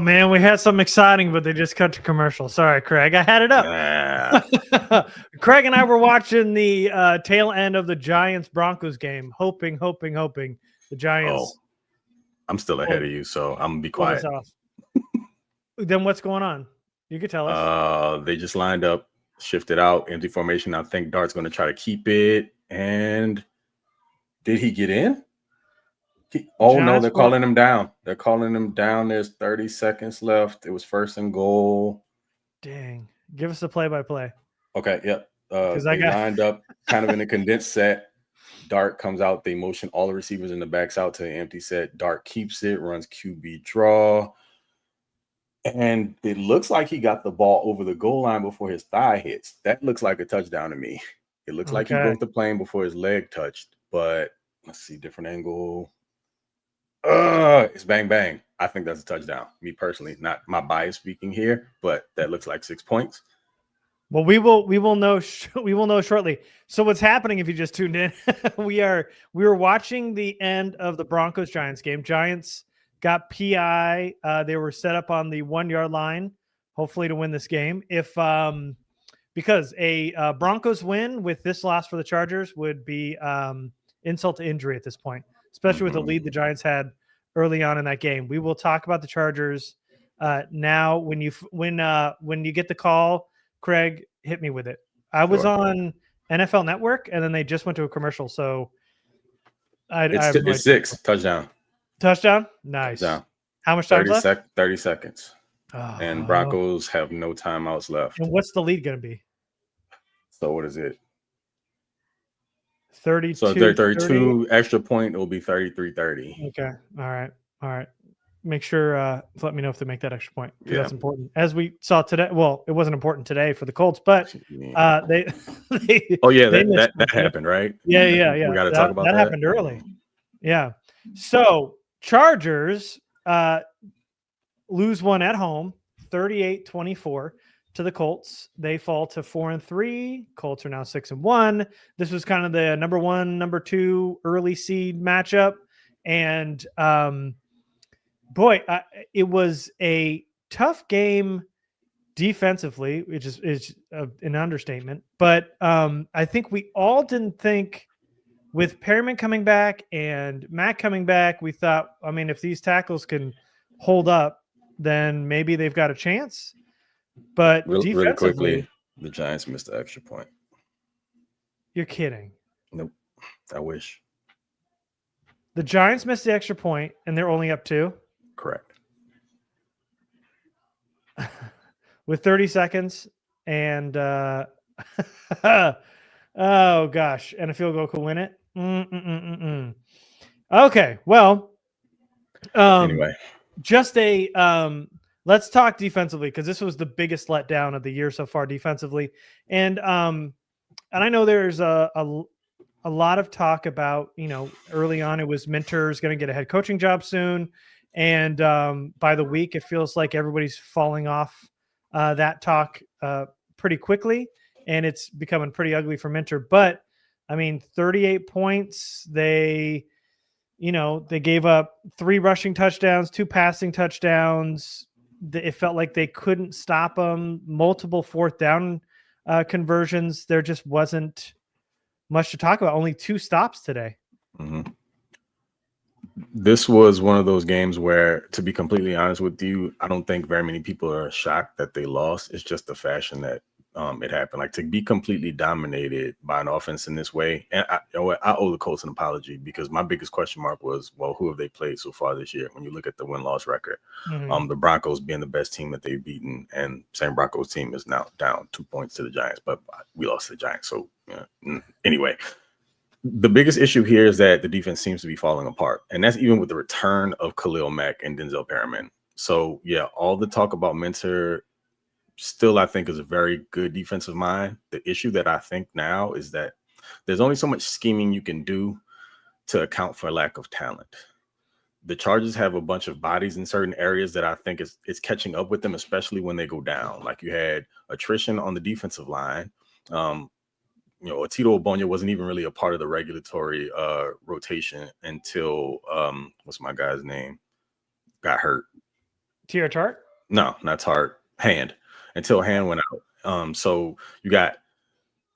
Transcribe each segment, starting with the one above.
man, we had something exciting, but they just cut to commercial. Sorry, Craig. I had it up. Nah. Craig and I were watching the tail end of the Giants-Broncos game, hoping the Giants I'm still ahead of you, so I'm gonna be pull this quiet. off. Then what's going on? You could tell us. They just lined up, shifted out, empty formation. I think Dart's going to try to keep it. And did he get in? No, they're calling him down. They're calling him down. There's 30 seconds left. It was 1st and goal. Dang. Give us the play-by-play. Okay, yep. They lined up kind of in a condensed set. Dart comes out. They motion all the receivers in the backs out to the empty set. Dart keeps it, runs QB draw. And it looks like he got the ball over the goal line before his thigh hits. That looks like a touchdown to me. It looks like he broke the plane before his leg touched. But let's see, different angle. It's bang, bang. I think that's a touchdown. Me personally, not my bias speaking here, but that looks like 6 points. Well, we will know shortly. So what's happening if you just tuned in? we were watching the end of the Broncos Giants game. Giants got PI. They were set up on the 1 yard line, hopefully to win this game. If because a Broncos win with this loss for the Chargers would be insult to injury at this point, especially with the lead the Giants had early on in that game. We will talk about the Chargers now. When you get the call, Craig, hit me with it. I was on NFL Network, and then they just went to a commercial. So it's 6 touchdown. Touchdown? Nice. Touchdown. How much time left? 30 seconds. And Broncos have no timeouts left. And what's the lead going to be? So what is it? 32. So 32 extra point, it will be 33-30. Okay. All right. Make sure let me know if they make that extra point. Yeah. That's important. As we saw today, well, it wasn't important today for the Colts, but they that happened, right? Yeah. We got to talk about that. That happened early. Yeah. So Chargers lose one at home, 38-24 to the Colts. They fall to 4-3. Colts are now 6-1. This was kind of the number 1, number 2 early seed matchup. And it was a tough game defensively, which is an understatement. But I think we all didn't think, with Perriman coming back and Mack coming back, we thought, I mean, if these tackles can hold up, then maybe they've got a chance. But really quickly, the Giants missed the extra point. You're kidding. Nope. I wish. The Giants missed the extra point, and they're only up 2? Correct. With 30 seconds and oh gosh, and a field goal could win it. Okay, well, anyway, just let's talk defensively, because this was the biggest letdown of the year so far defensively, and I know there's a lot of talk about, early on it was Minter's going to get a head coaching job soon, and by the week it feels like everybody's falling off that talk pretty quickly, and it's becoming pretty ugly for Minter. But I mean, 38 points. They gave up 3 rushing touchdowns, 2 passing touchdowns. It felt like they couldn't stop them. Multiple 4th down conversions. There just wasn't much to talk about. Only 2 stops today. Mm-hmm. This was one of those games where, to be completely honest with you, I don't think very many people are shocked that they lost. It's just the fashion that it happened. Like, to be completely dominated by an offense in this way. And I owe the Colts an apology, because my biggest question mark was, well, who have they played so far this year? When you look at the win-loss record, the Broncos being the best team that they've beaten, and same Broncos team is now down 2 points to the Giants, but we lost to the Giants. So anyway, the biggest issue here is that the defense seems to be falling apart. And that's even with the return of Khalil Mack and Denzel Perriman. So yeah, all the talk about Minter still, I think, is a very good defensive mind. The issue that I think now is that there's only so much scheming you can do to account for lack of talent. The Chargers have a bunch of bodies in certain areas that I think is catching up with them, especially when they go down. Like, you had attrition on the defensive line. Otito Ogbonnia wasn't even really a part of the regulatory rotation until what's my guy's name? Got hurt. T.R. Tart? No, not Tart. Hand. Until Hand went out. So you got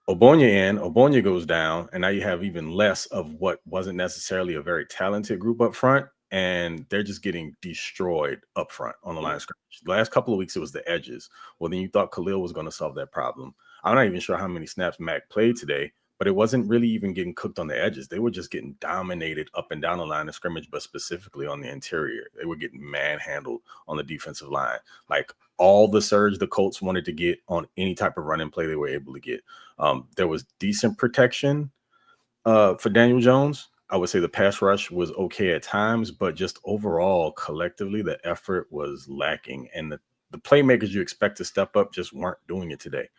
Obonya in, Obonya goes down, and now you have even less of what wasn't necessarily a very talented group up front, and they're just getting destroyed up front on the line of scrimmage. The last couple of weeks, it was the edges. Well, then you thought Khalil was going to solve that problem. I'm not even sure how many snaps Mac played today, but it wasn't really even getting cooked on the edges. They were just getting dominated up and down the line of scrimmage, but specifically on the interior. They were getting manhandled on the defensive line. Like all the surge the Colts wanted to get on any type of running play, they were able to get. There was decent protection for Daniel Jones. I would say the pass rush was okay at times, but just overall, collectively, the effort was lacking. And the playmakers you expect to step up just weren't doing it today.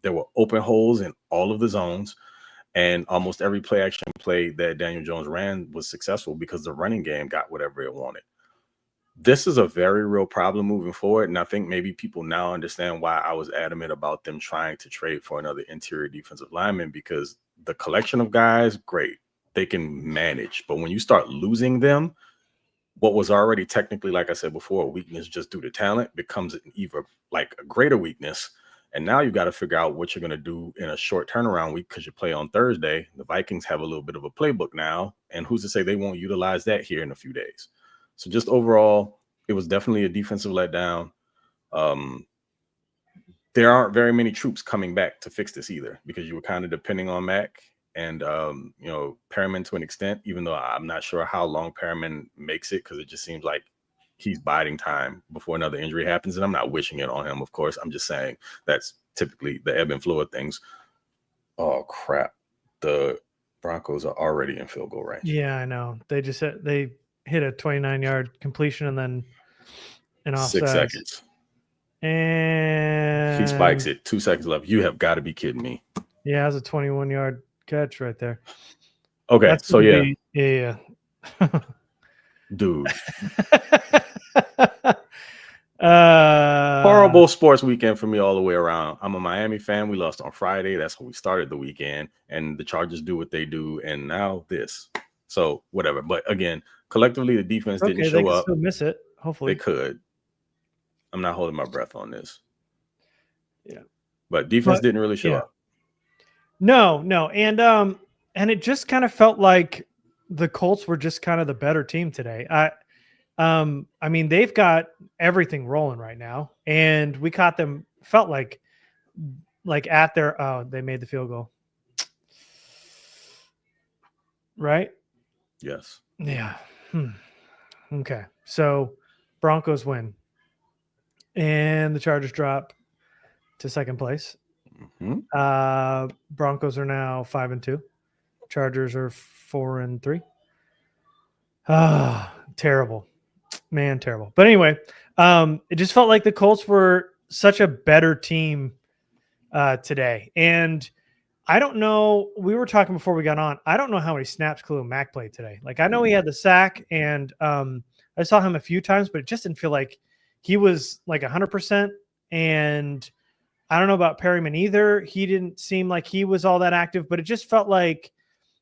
There were open holes in all of the zones, and almost every play action play that Daniel Jones ran was successful because the running game got whatever it wanted. This is a very real problem moving forward, and I think maybe people now understand why I was adamant about them trying to trade for another interior defensive lineman, because the collection of guys, great, they can manage. But when you start losing them, what was already technically, like I said before, a weakness just due to talent becomes an even like a greater weakness. And now you got to figure out what you're going to do in a short turnaround week because you play on Thursday. The Vikings have a little bit of a playbook now, and who's to say they won't utilize that here in a few days? So just overall, it was definitely a defensive letdown. There aren't very many troops coming back to fix this either, because you were kind of depending on Mac and, Perriman to an extent, even though I'm not sure how long Perriman makes it, because it just seems like he's biding time before another injury happens. And I'm not wishing it on him, of course. I'm just saying that's typically the ebb and flow of things. Oh, crap. The Broncos are already in field goal range. Yeah, I know. They just hit a 29-yard completion and then an offside. 6 seconds. And he spikes it. 2 seconds left. You have got to be kidding me. Yeah, it was a 21-yard catch right there. Okay, that's so yeah. Yeah. Dude. Horrible sports weekend for me all the way around. I'm a Miami fan. We lost on Friday. That's when we started the weekend. And the Chargers do what they do. And now this. So whatever. But again, collectively, the defense didn't show they could up. still miss it. Hopefully. They could. I'm not holding my breath on this. Yeah. But defense didn't really show up. No. And it just kind of felt like the Colts were just kind of the better team today. I mean, they've got everything rolling right now, and we caught them. Felt like at their they made the field goal, right? Yes. Yeah. Okay. So Broncos win, and the Chargers drop to second place. Mm-hmm. Broncos are now 5-2. Chargers are 4-3. Terrible. Man, terrible. But anyway, it just felt like the Colts were such a better team today. And I don't know, we were talking before we got on, I don't know how many snaps Khalil Mack played today. Like, I know he had the sack, and I saw him a few times, but it just didn't feel like he was like 100%. And I don't know about Perriman either. He didn't seem like he was all that active, but it just felt like,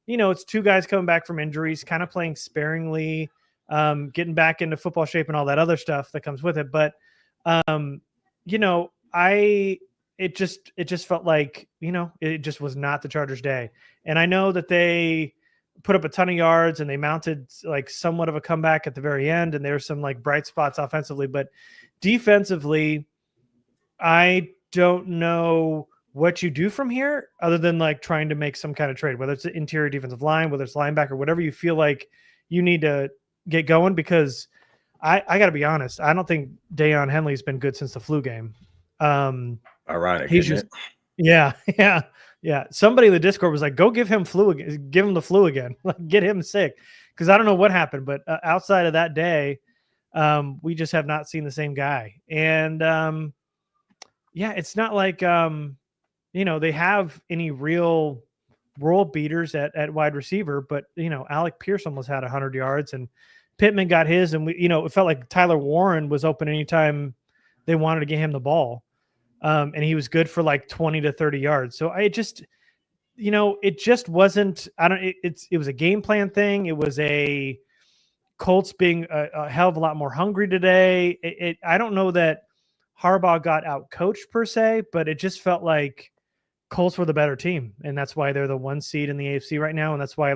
it's two guys coming back from injuries, kind of playing sparingly, getting back into football shape and all that other stuff that comes with it. But, it just felt like, it just was not the Chargers' day. And I know that they put up a ton of yards and they mounted like somewhat of a comeback at the very end. And there's some like bright spots offensively, but defensively, I don't know what you do from here other than like trying to make some kind of trade, whether it's an interior defensive line, whether it's linebacker, whatever you feel like you need to get going, because I got to be honest, I don't think Deion Henley's been good since the flu game. Ironic. He's just, yeah. Somebody in the Discord was like, go give him the flu again, like get him sick. Cause I don't know what happened, but outside of that day, we just have not seen the same guy. And it's not like, they have any real world beaters at wide receiver, but Alec Pierce almost had 100 yards and Pittman got his, and it felt like Tyler Warren was open anytime they wanted to get him the ball. And he was good for like 20 to 30 yards. So it just wasn't, it was a game plan thing. It was a Colts being a hell of a lot more hungry today. I don't know that Harbaugh got out coached per se, but it just felt like Colts were the better team, and that's why they're the 1 seed in the AFC right now, and that's why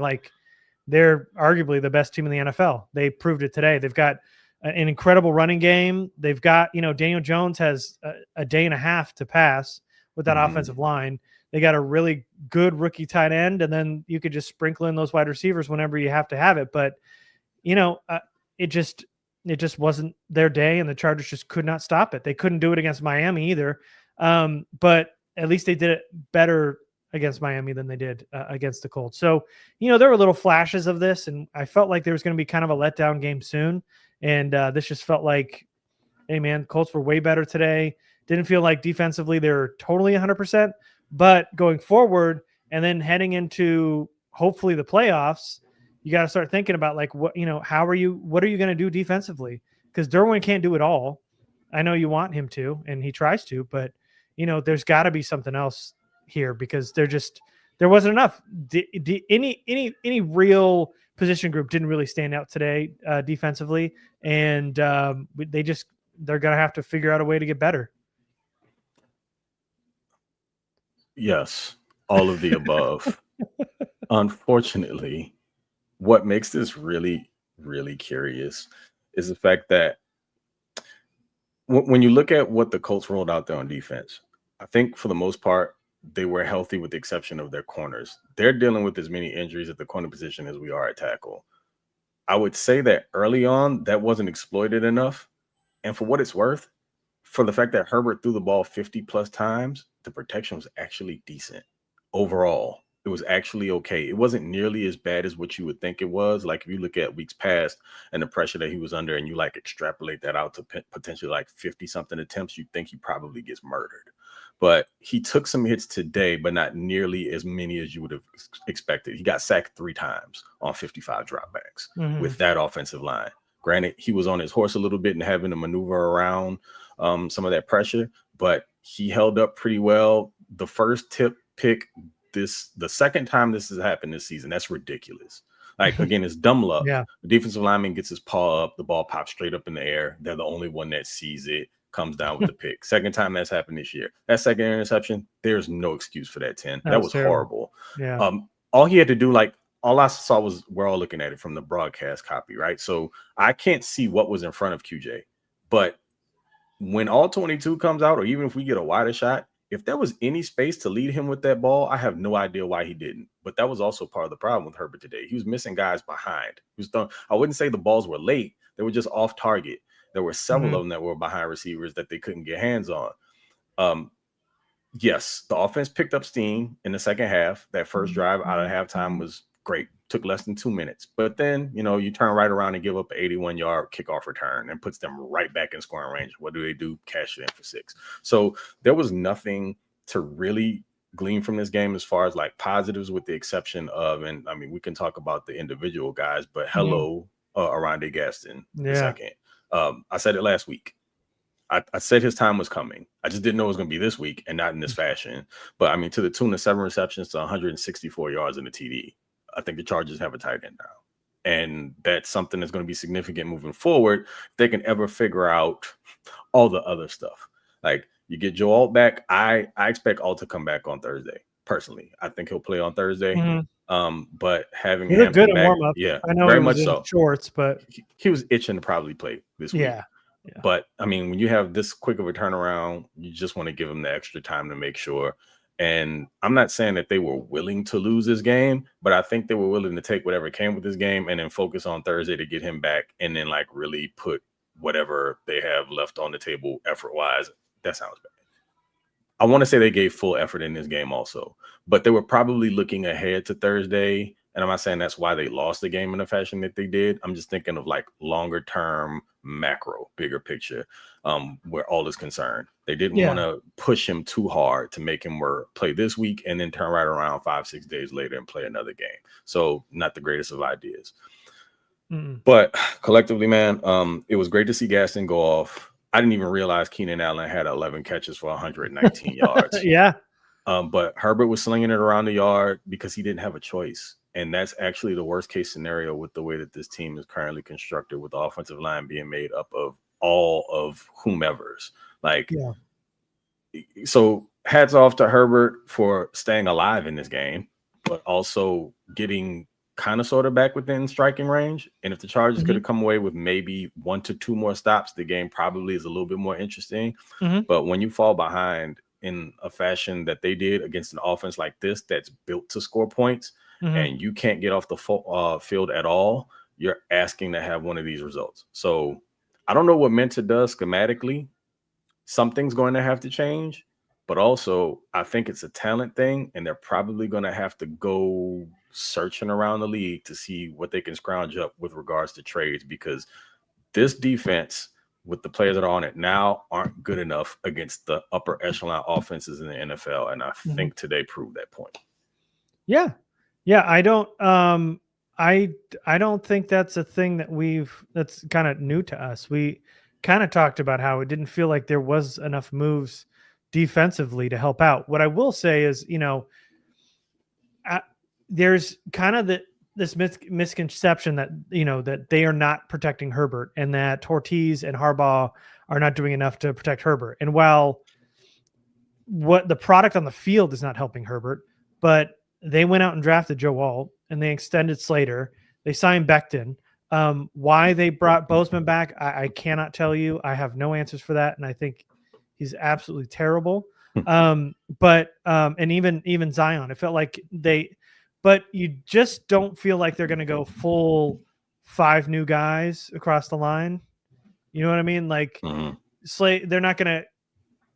they're arguably the best team in the NFL. They proved it today. They've got an incredible running game. They've got, Daniel Jones has a day and a half to pass with that offensive line. They got a really good rookie tight end, and then you could just sprinkle in those wide receivers whenever you have to have it. But, it just wasn't their day, and the Chargers just could not stop it. They couldn't do it against Miami either. But at least they did it better against Miami than they did against the Colts. So, there were little flashes of this, and I felt like there was going to be kind of a letdown game soon. And this just felt like, hey, man, Colts were way better today. Didn't feel like defensively they were totally 100%. But going forward and then heading into hopefully the playoffs, you got to start thinking about what are you going to do defensively? Because Derwin can't do it all. I know you want him to, and he tries to, but there's got to be something else here because there wasn't enough. Any real position group didn't really stand out today defensively, and they're going to have to figure out a way to get better. Yes, all of the above. Unfortunately, what makes this really, really curious is the fact that when you look at what the Colts rolled out there on defense, I think for the most part, they were healthy with the exception of their corners. They're dealing with as many injuries at the corner position as we are at tackle. I would say that early on, that wasn't exploited enough. And for what it's worth, for the fact that Herbert threw the ball 50 plus times, the protection was actually decent overall. It was actually okay. It wasn't nearly as bad as what you would think it was. Like if you look at weeks past and the pressure that he was under and you extrapolate that out to potentially 50 something attempts, you think he probably gets murdered. But he took some hits today, but not nearly as many as you would have expected. He got sacked 3 times on 55 dropbacks with that offensive line. Granted, he was on his horse a little bit and having to maneuver around some of that pressure, but he held up pretty well. The first tip pick, the second time this has happened this season, that's ridiculous. Again, it's dumb luck. Yeah. The defensive lineman gets his paw up, the ball pops straight up in the air. They're the only one that sees it, comes down with the pick. Second time that's happened this year. That second interception, there's no excuse for that 10. That was horrible. Yeah. All he had to do, all I saw was we're all looking at it from the broadcast copy, right? So I can't see what was in front of QJ. But when all 22 comes out, or even if we get a wider shot, if there was any space to lead him with that ball, I have no idea why he didn't. But that was also part of the problem with Herbert today. He was missing guys behind. I wouldn't say the balls were late. They were just off target. There were several of them that were behind receivers that they couldn't get hands on. Yes, the offense picked up steam in the second half. That first drive out of halftime was great. Took less than 2 minutes. But then, you turn right around and give up an 81-yard kickoff return and puts them right back in scoring range. What do? Cash it in for 6. So there was nothing to really glean from this game as far as positives, with the exception of, and I mean, we can talk about the individual guys, but hello, Arande Gaston second. I said it last week. I said his time was coming. I just didn't know it was going to be this week and not in this fashion. But I mean, to the tune of 7 receptions to 164 yards in the TD. I think the Chargers have a tight end now. And that's something that's going to be significant moving forward. If they can ever figure out all the other stuff. You get Joe Alt back. I expect Alt to come back on Thursday. Personally, I think he'll play on Thursday. But having him good come at back, warm-up. I know very he was much in so. Shorts, but he was itching to probably play this week. Yeah. But I mean, when you have this quick of a turnaround, you just want to give him the extra time to make sure. And I'm not saying that they were willing to lose this game, but I think they were willing to take whatever came with this game and then focus on Thursday to get him back and then really put whatever they have left on the table effort-wise. That sounds bad. I want to say they gave full effort in this game also, but they were probably looking ahead to Thursday. And I'm not saying that's why they lost the game in the fashion that they did. I'm just thinking of longer term, macro, bigger picture, where all is concerned. They didn't want to push him too hard to make him play this week and then turn right around 5-6 days later and play another game. So not the greatest of ideas. But collectively, man, it was great to see Gaston go off. I didn't even realize Keenan Allen had 11 catches for 119 yards. Yeah. But Herbert was slinging it around the yard because he didn't have a choice. And that's actually the worst case scenario with the way that this team is currently constructed, with the offensive line being made up of all of whomever's. Like, Yeah. so hats off to Herbert for staying alive in this game, but also getting kind of sort of back within striking range. And if the Chargers could have come away with maybe 1 to 2 more stops, the game probably is a little bit more interesting. But when you fall behind in a fashion that they did against an offense like this that's built to score points, and you can't get off the field at all, you're asking to have one of these results. So I don't know what Mentor does schematically. Something's going to have to change, but also I think it's a talent thing, and they're probably going to have to go searching around the league to see what they can scrounge up with regards to trades, because this defense with the players that are on it now aren't good enough against the upper echelon offenses in the NFL. And I think today proved that point. Yeah. Yeah. I don't think that's a thing that's kind of new to us. We kind of talked about how it didn't feel like there was enough moves defensively to help out. What I will say is, there's kind of this misconception that, that they are not protecting Herbert, and that Ortiz and Harbaugh are not doing enough to protect Herbert. And while what the product on the field is not helping Herbert, but they went out and drafted Joe Alt, and they extended Slater. They signed Becton. Why they brought Bozeman back, I cannot tell you. I have no answers for that, and I think he's absolutely terrible. And even Zion, it felt like but you just don't feel like they're going to go full 5 new guys across the line. You know what I mean? Like Slate, they're not going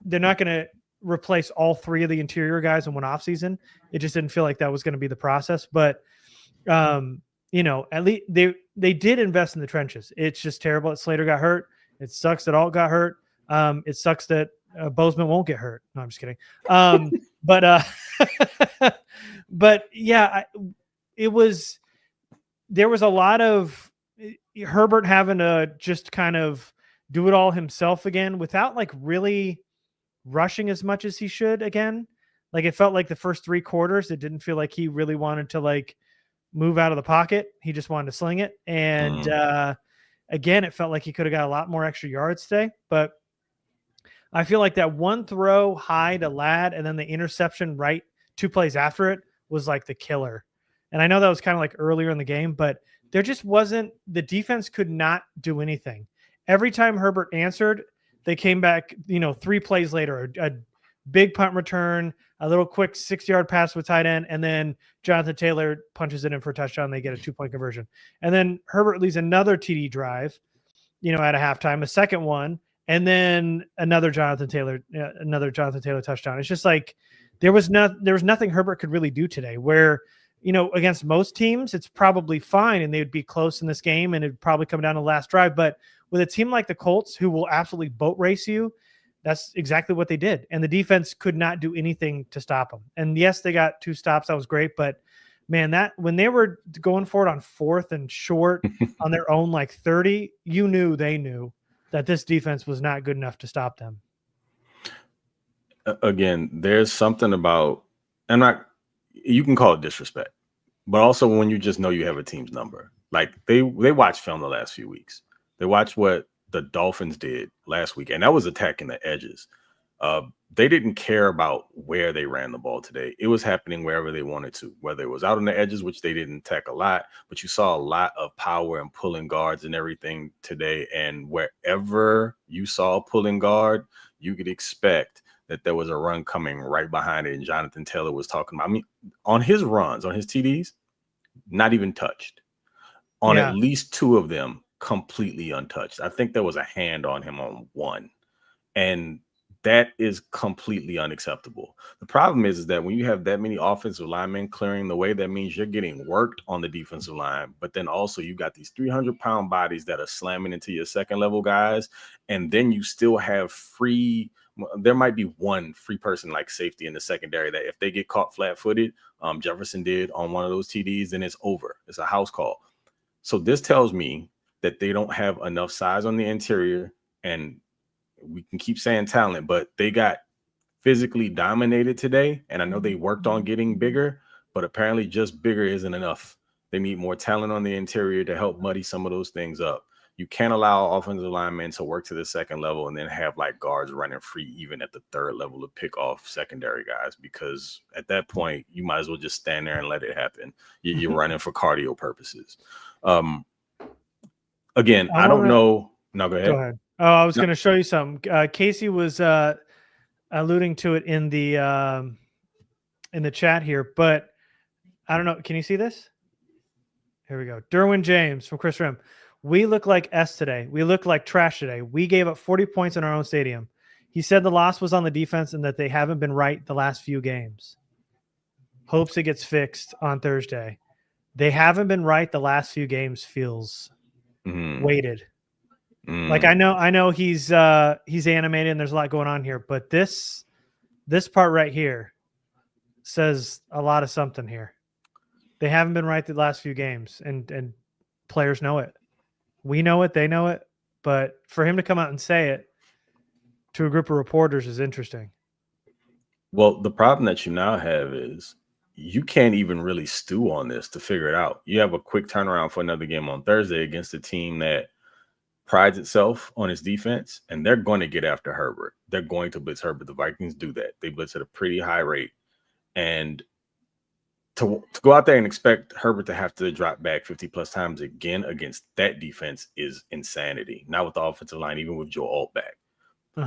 to replace all 3 of the interior guys in one offseason. It just didn't feel like that was going to be the process. But at least they did invest in the trenches. It's just terrible that Slater got hurt. It sucks that Alt got hurt. It sucks that Bozeman won't get hurt. No, I'm just kidding. But yeah, there was a lot of Herbert having to just kind of do it all himself again without like really rushing as much as he should again. Like, it felt like the first 3 quarters, it didn't feel like he really wanted to like move out of the pocket. He just wanted to sling it. And again, it felt like he could have got a lot more extra yards today, but I feel like that one throw high to Ladd and then the interception right 2 plays after it was like the killer. And I know that was kind of like earlier in the game, but there just wasn't, the defense could not do anything. Every time Herbert answered, they came back, 3 plays later, a big punt return, a little quick 6-yard pass with tight end, and then Jonathan Taylor punches it in for a touchdown. They get a 2-point conversion. And then Herbert leads another TD drive, at a halftime, a second one, and then another Jonathan Taylor touchdown. It's just like there was nothing Herbert could really do today, where, against most teams, it's probably fine and they would be close in this game and it'd probably come down to the last drive. But with a team like the Colts, who will absolutely boat race you, that's exactly what they did. And the defense could not do anything to stop them. And yes, they got 2 stops. That was great. But man, that when they were going for it on 4th and short on their own, like 30, they knew that this defense was not good enough to stop them. Again, there's something about, you can call it disrespect, but also when you just know you have a team's number. Like, they watched film the last few weeks. They watched what the Dolphins did last week, and that was attacking the edges. They didn't care about where they ran the ball today. It was happening wherever they wanted to, whether it was out on the edges, which they didn't attack a lot, but you saw a lot of power and pulling guards and everything today. And wherever you saw a pulling guard, you could expect that there was a run coming right behind it. And Jonathan Taylor was talking about, on his runs, on his TDs, not even touched. On at least 2 of them, completely untouched. I think there was a hand on him on 1. And that is completely unacceptable. The problem is that when you have that many offensive linemen clearing the way, that means you're getting worked on the defensive line. But then also you got these 300-pound bodies that are slamming into your second-level guys. And then you still have there might be 1 free person like safety in the secondary that if they get caught flat-footed, Jefferson did on one of those TDs, then it's over. It's a house call. So this tells me that they don't have enough size on the interior, and we can keep saying talent, but they got physically dominated today. And I know they worked on getting bigger, but apparently just bigger isn't enough. They need more talent on the interior to help muddy some of those things up. You can't allow offensive linemen to work to the second level and then have like guards running free even at the third level to pick off secondary guys, because at that point you might as well just stand there and let it happen. You're running for cardio purposes. Again, I don't know. No, go ahead. Go ahead. Oh, I was going to show you something. Casey was alluding to it in the chat here, but I don't know. Can you see this? Here we go. Derwin James from Chris Rim. We look like S today. We look like trash today. We gave up 40 points in our own stadium. He said the loss was on the defense and that they haven't been right the last few games. Hopes it gets fixed on Thursday. They haven't been right the last few games feels weighted. Like I know he's animated and there's a lot going on here, but this part right here says a lot of something here. They haven't been right the last few games, and players know it. We know it, they know it, but for him to come out and say it to a group of reporters is interesting. Well, the problem that you now have is you can't even really stew on this to figure it out. You have a quick turnaround for another game on Thursday against a team that prides itself on its defense, and they're going to get after Herbert. They're going to blitz Herbert. The Vikings do that. They blitz at a pretty high rate. And to go out there and expect Herbert to have to drop back 50-plus times again against that defense is insanity. Not with the offensive line, even with Joe Alt back.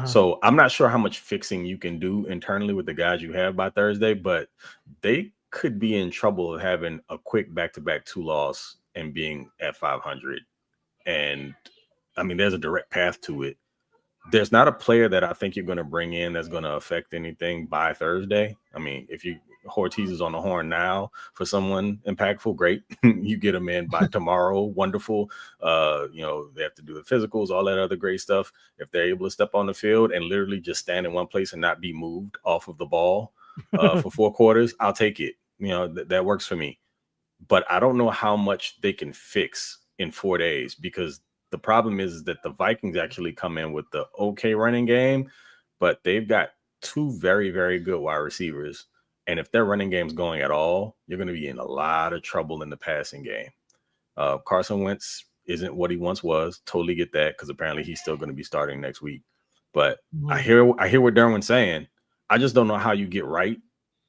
So I'm not sure how much fixing you can do internally with the guys you have by Thursday, but they could be in trouble of having a quick back-to-back 2-loss and being at 500. And, I mean, there's a direct path to it. There's not a player that I think you're going to bring in that's going to affect anything by Thursday. I mean, if Ortiz is on the horn now for someone impactful, great. You get them in by tomorrow, wonderful. They have to do the physicals, all that other great stuff. If they're able to step on the field and literally just stand in one place and not be moved off of the ball for 4 quarters, I'll take it. That works for me. But I don't know how much they can fix in 4 days, because the problem is that the Vikings actually come in with the okay running game, but they've got 2 very, very good wide receivers. And if their running game's going at all, you're going to be in a lot of trouble in the passing game. Carson Wentz isn't what he once was. Totally get that, because apparently he's still going to be starting next week. But I hear what Derwin's saying. I just don't know how you get right.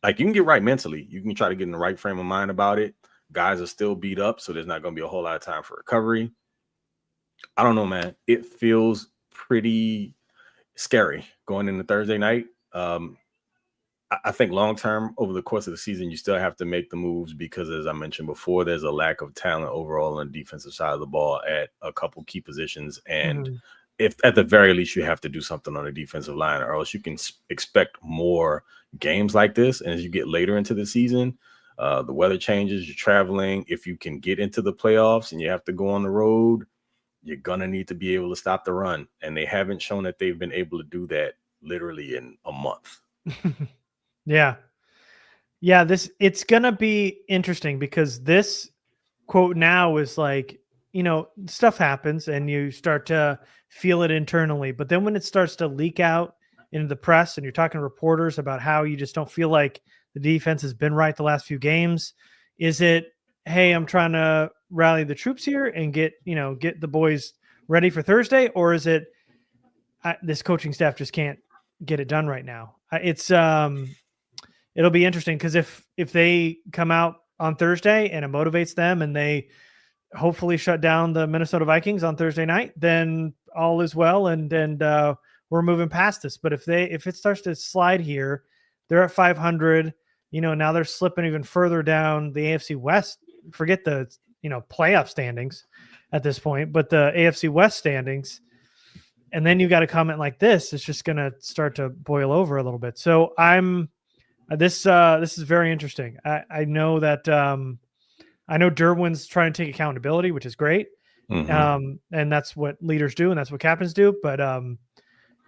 Like, you can get right mentally. You can try to get in the right frame of mind about it. Guys are still beat up, so there's not going to be a whole lot of time for recovery. I don't know, man. It feels pretty scary going into Thursday night. I think long-term, over the course of the season, you still have to make the moves because, as I mentioned before, there's a lack of talent overall on the defensive side of the ball at a couple key positions. And if at the very least you have to do something on the defensive line, or else you can expect more games like this. And as you get later into the season, the weather changes, you're traveling. If you can get into the playoffs and you have to go on the road, you're going to need to be able to stop the run. And they haven't shown that they've been able to do that literally in a month. Yeah. It's going to be interesting, because this quote now is like, stuff happens and you start to feel it internally. But then when it starts to leak out into the press and you're talking to reporters about how you just don't feel like the defense has been right the last few games, is it, hey, I'm trying to rally the troops here and get the boys ready for Thursday? Or is it this coaching staff just can't get it done right now? It'll be interesting, because if they come out on Thursday and it motivates them and they hopefully shut down the Minnesota Vikings on Thursday night, then all is well, and we're moving past this. But if it starts to slide here, they're at 500. Now they're slipping even further down the AFC West. Forget the playoff standings at this point, but the AFC West standings. And then you got a comment like this, it's just going to start to boil over a little bit. So this is very interesting. I know that I know Derwin's trying to take accountability, which is great. And that's what leaders do, and that's what captains do. But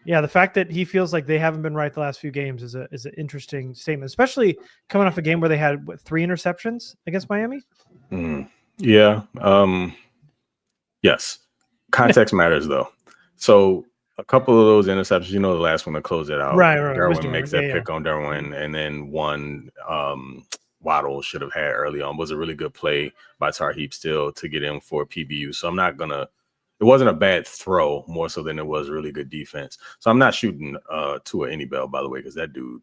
the fact that he feels like they haven't been right the last few games is an interesting statement, especially coming off a game where they had 3 interceptions against Miami. Yeah. Yes. Context matters, though. So a couple of those interceptions, the last one to close it out. Right. Derwin makes that pick on Derwin, and then one Waddle should have had early on. Was a really good play by Tarheeb still to get him for PBU. So I'm not gonna. It wasn't a bad throw, more so than it was really good defense. So I'm not shooting Tua any bell, by the way, because that dude,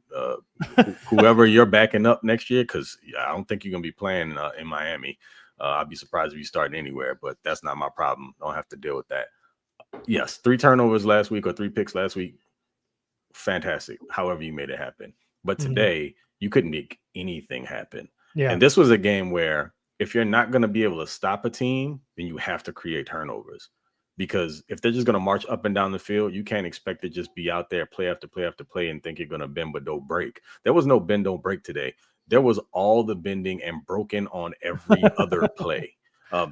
whoever you're backing up next year, because I don't think you're gonna be playing in Miami. I'd be surprised if you start anywhere, but that's not my problem. Don't have to deal with that. Yes, 3 turnovers last week or 3 picks last week. Fantastic. However you made it happen. But today, you couldn't make anything happen. Yeah. And this was a game where if you're not going to be able to stop a team, then you have to create turnovers. Because if they're just going to march up and down the field, you can't expect to just be out there play after play after play and think you're going to bend but don't break. There was no bend, don't break today. There was all the bending and broken on every other play.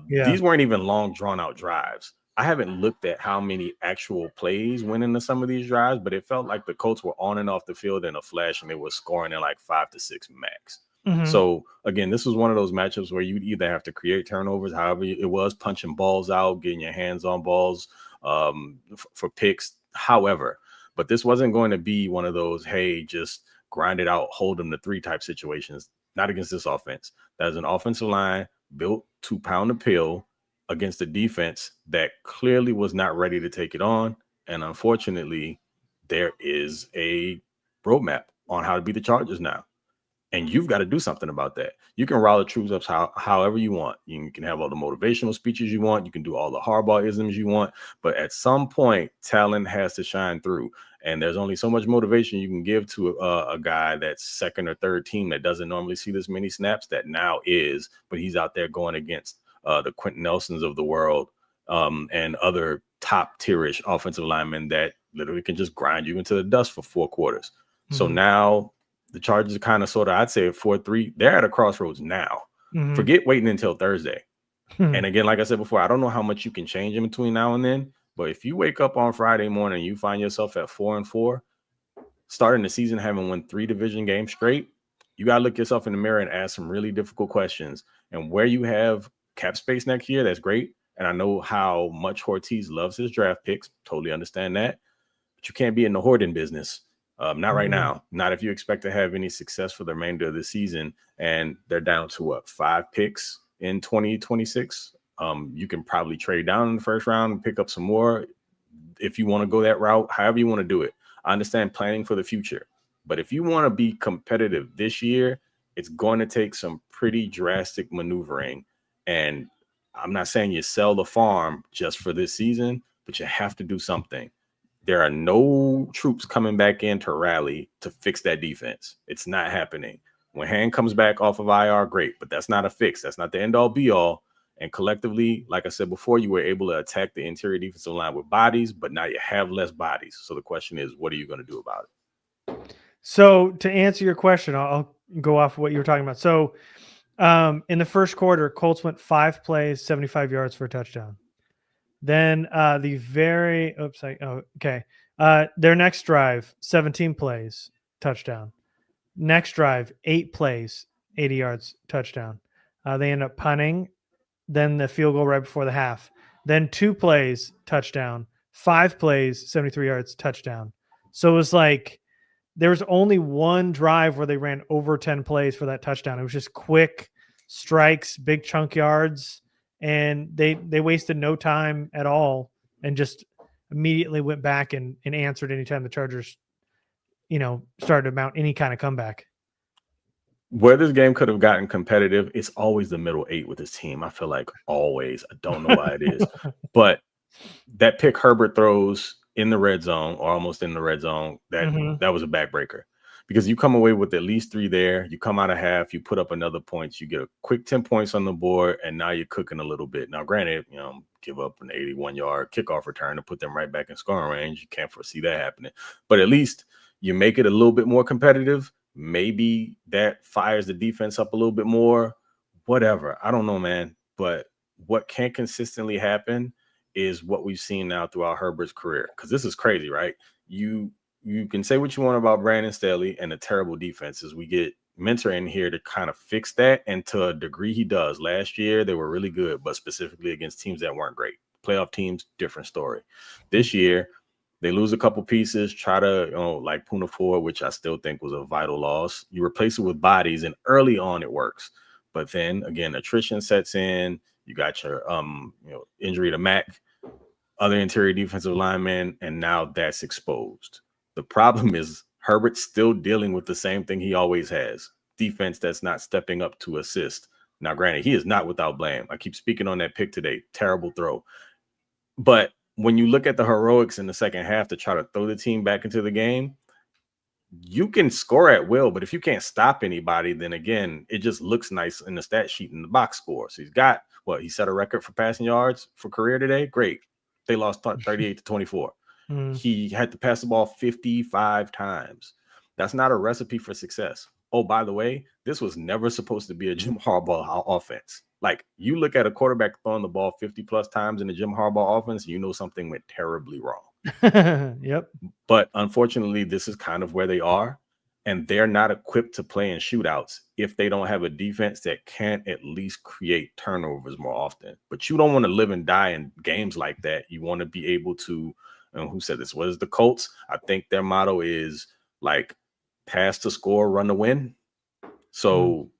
These weren't even long, drawn-out drives. I haven't looked at how many actual plays went into some of these drives, but it felt like the Colts were on and off the field in a flash, and they were scoring in like 5 to 6 max. So, again, this was one of those matchups where you'd either have to create turnovers, however it was, punching balls out, getting your hands on balls for picks, however. But this wasn't going to be one of those, hey, just grind it out, hold them to 3 type situations. Not against this offense. That is an offensive line built to pound the pill against a defense that clearly was not ready to take it on. And unfortunately, there is a roadmap on how to beat the Chargers now. And you've got to do something about that. You can rile the troops up however you want. You can have all the motivational speeches you want. You can do all the Harbaugh-isms you want. But at some point, talent has to shine through. And there's only so much motivation you can give to a guy that's second or third team that doesn't normally see this many snaps that now is. But he's out there going against the Quentin Nelsons of the world and other top-tierish offensive linemen that literally can just grind you into the dust for 4 quarters. So now the Chargers are kind of sort of, I'd say, 4-3. They're at a crossroads now. Forget waiting until Thursday. And again, like I said before, I don't know how much you can change in between now and then. But if you wake up on Friday morning and you find yourself at 4-4, starting the season having won 3 division games straight, you got to look yourself in the mirror and ask some really difficult questions. And where you have cap space next year, that's great. And I know how much Ortiz loves his draft picks. Totally understand that. But you can't be in the hoarding business. Not right now. Not if you expect to have any success for the remainder of the season. And they're down to 5 picks in 2026. You can probably trade down in the first round and pick up some more if you want to go that route, however you want to do it. I understand planning for the future. But if you want to be competitive this year, it's going to take some pretty drastic maneuvering. And I'm not saying you sell the farm just for this season, but you have to do something. There are no troops coming back in to rally to fix that defense. It's not happening. When Hand comes back off of IR, great, but that's not a fix. That's not the end all be all. And collectively, like I said before, you were able to attack the interior defensive line with bodies, but now you have less bodies. So the question is, what are you going to do about it? So to answer your question, I'll go off of what you were talking about. So in the first quarter, Colts went 5 plays, 75 yards for a touchdown. Then their next drive, 17 plays, touchdown. Next drive, 8 plays, 80 yards, touchdown. They end up punting. Then the field goal right before the half. Then 2 plays, touchdown. 5 plays, 73 yards, touchdown. So it was like there was only one drive where they ran over 10 plays for that touchdown. It was just quick strikes, big chunk yards. And they wasted no time at all and just immediately went back and answered anytime the Chargers, started to mount any kind of comeback. Where this game could have gotten competitive, it's always the middle 8 with this team. I feel like always. I don't know why it is. But that pick Herbert throws in the red zone or almost in the red zone, that was a backbreaker. Because you come away with at least 3 there. You come out of half, you put up another points, you get a quick 10 points on the board, and now you're cooking a little bit. Now, granted, give up an 81-yard kickoff return to put them right back in scoring range. You can't foresee that happening. But at least you make it a little bit more competitive. Maybe that fires the defense up a little bit more. Whatever. I don't know, man. But what can't consistently happen is what we've seen now throughout Herbert's career. Because this is crazy, right? You can say what you want about Brandon Staley and the terrible defenses. We get Mentor in here to kind of fix that, and to a degree he does. Last year, they were really good, but specifically against teams that weren't great. Playoff teams, different story. This year, They lose a couple pieces, try to, like Puna Ford, which I still think was a vital loss. You replace it with bodies, and early on it works. But then again, attrition sets in. You got your injury to Mack, other interior defensive linemen, and now that's exposed. The problem is Herbert's still dealing with the same thing he always has. Defense that's not stepping up to assist. Now, granted, he is not without blame. I keep speaking on that pick today. Terrible throw. But when you look at the heroics in the second half to try to throw the team back into the game, you can score at will, but if you can't stop anybody, then again, it just looks nice in the stat sheet in the box score. So he's got he set a record for passing yards for career today. Great. They lost 38-24. He had to pass the ball 55 times. That's not a recipe for success. Oh, by the way, this was never supposed to be a Jim Harbaugh offense. Like, you look at a quarterback throwing the ball 50 plus times in the Jim Harbaugh offense, you know something went terribly wrong. Yep. But unfortunately, this is kind of where they are, and they're not equipped to play in shootouts if they don't have a defense that can't at least create turnovers more often. But you don't want to live and die in games like that. You want to be able to, who said this? What is the Colts? I think their motto is like pass to score, run to win. So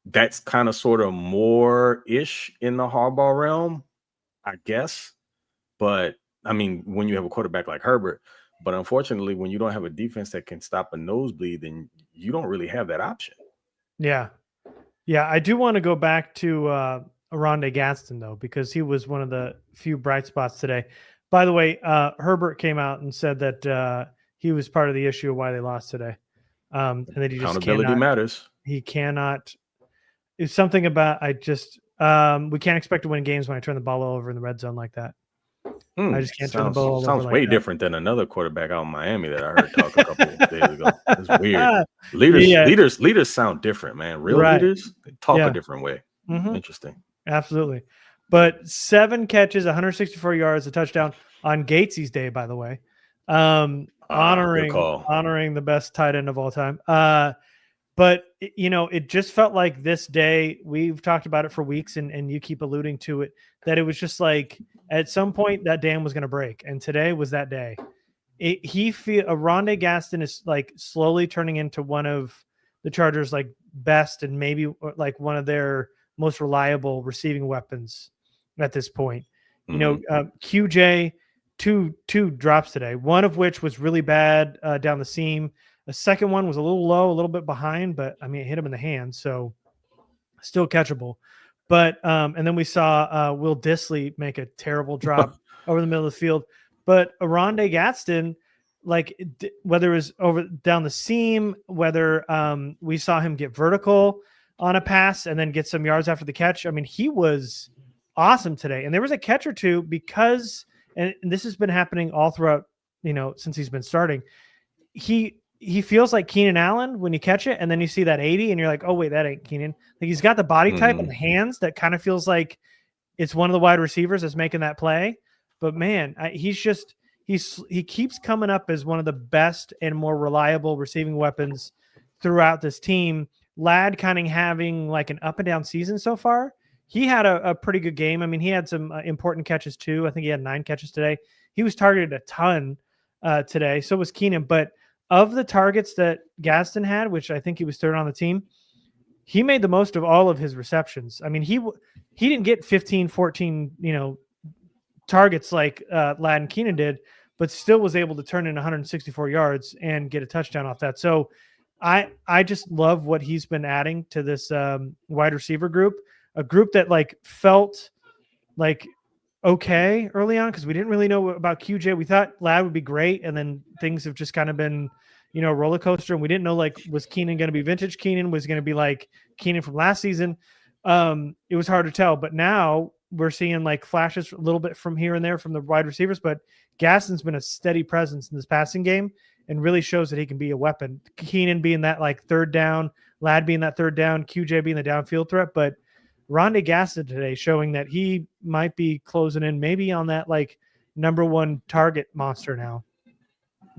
that's kind of sort of more-ish in the Harbaugh realm, I guess. But I mean, when you have a quarterback like Herbert, but unfortunately, when you don't have a defense that can stop a nosebleed, then you don't really have that option. Yeah. Yeah. I do want to go back to Aronde Gaston, though, because he was one of the few bright spots today. By the way, Herbert came out and said that he was part of the issue of why they lost today. And that he just accountability matters. He cannot. It's something about we can't expect to win games when I turn the ball over in the red zone like that. I just can't turn the ball over. Sounds way different than another quarterback out in Miami that I heard talk a couple of days ago. It's weird. Leaders sound different, man. Real leaders, they talk a different way. Interesting. Absolutely. But 7 catches, 164 yards, a touchdown on Gates's day, by the way. Honoring the best tight end of all time. But, it just felt like this day, we've talked about it for weeks, and you keep alluding to it, that it was just like at some point that dam was going to break. And today was that day. Aronde Gaston is like slowly turning into one of the Chargers' like best and maybe like one of their most reliable receiving weapons at this point. QJ, two drops today, one of which was really bad down the seam. The second one was a little low, a little bit behind, but I mean, it hit him in the hand, so still catchable. But and then we saw Will Dissly make a terrible drop over the middle of the field. But Aronde Gaston, like whether it was over down the seam, whether we saw him get vertical on a pass and then get some yards after the catch. I mean, he was awesome today. And there was a catch or two because, and this has been happening all throughout, since he's been starting. He feels like Keenan Allen when you catch it, and then you see that 80, and you're like, oh, wait, that ain't Keenan. Like, he's got the body type and the hands that kind of feels like it's one of the wide receivers that's making that play. But, man, he keeps coming up as one of the best and more reliable receiving weapons throughout this team. Ladd kind of having like an up-and-down season so far. He had a pretty good game. I mean, he had some important catches, too. I think he had 9 catches today. He was targeted a ton today. So was Keenan. But of the targets that Gaston had, which I think he was third on the team, he made the most of all of his receptions. I mean, he didn't get 15, 14, targets like Ladd and Keenan did, but still was able to turn in 164 yards and get a touchdown off that. So I just love what he's been adding to this wide receiver group, a group that like felt like okay early on because we didn't really know about QJ. We thought Ladd would be great, and then things have just kind of been, roller coaster. And we didn't know, like, was Keenan going to be vintage Keenan? Was going to be like Keenan from last season? It was hard to tell. But now we're seeing like flashes a little bit from here and there from the wide receivers. But Gaston's been a steady presence in this passing game and really shows that he can be a weapon. Keenan being that like third down, Ladd being that third down, QJ being the downfield threat. But Aronde Gaston today showing that he might be closing in maybe on that like number 1 target monster now.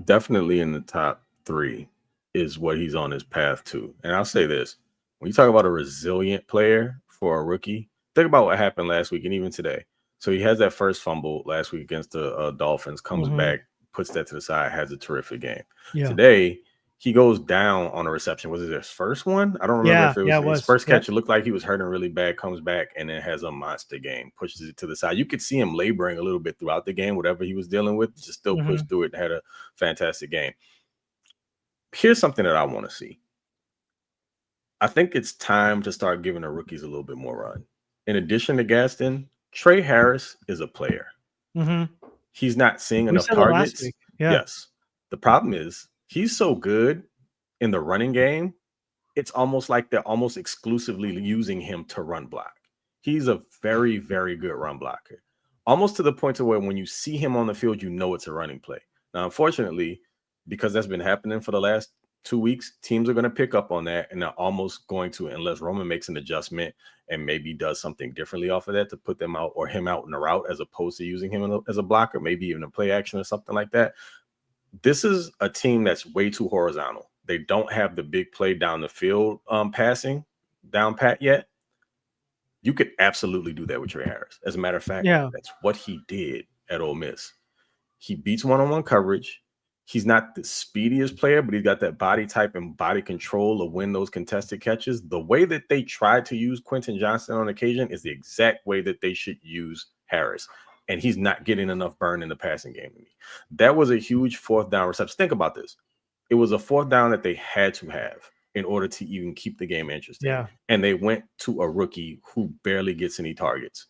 Definitely in the top 3 is what he's on his path to. And I'll say this, when you talk about a resilient player for a rookie, think about what happened last week and even today. So he has that first fumble last week against the Dolphins, comes back, puts that to the side, has a terrific game. Yeah. Today, he goes down on a reception. Was it his first one? I don't remember if it was his first catch. It looked like he was hurting really bad, comes back, and then has a monster game, pushes it to the side. You could see him laboring a little bit throughout the game, whatever he was dealing with, just still pushed through it and had a fantastic game. Here's something that I want to see. I think it's time to start giving the rookies a little bit more run. In addition to Gaston, Trey Harris is a player. He's not seeing enough targets. Yes. The problem is he's so good in the running game. It's almost like they're almost exclusively using him to run block. He's a very, very good run blocker. Almost to the point to where when you see him on the field, you know it's a running play. Now, unfortunately, because that's been happening for the last 2 weeks, teams are going to pick up on that, and they're almost going to, unless Roman makes an adjustment and maybe does something differently off of that to put them out or him out in the route as opposed to using him as a blocker, maybe even a play action or something like that. This is a team that's way too horizontal. They don't have the big play down the field passing down pat yet. You could absolutely do that with Trey Harris. As a matter of fact, that's what he did at Ole Miss. He beats one-on-one coverage. He's not the speediest player, but he's got that body type and body control to win those contested catches. The way that they tried to use Quentin Johnston on occasion is the exact way that they should use Harris. And he's not getting enough burn in the passing game to me. That was a huge fourth down reception. Think about this. It was a fourth down that they had to have in order to even keep the game interesting. Yeah. And they went to a rookie who barely gets any targets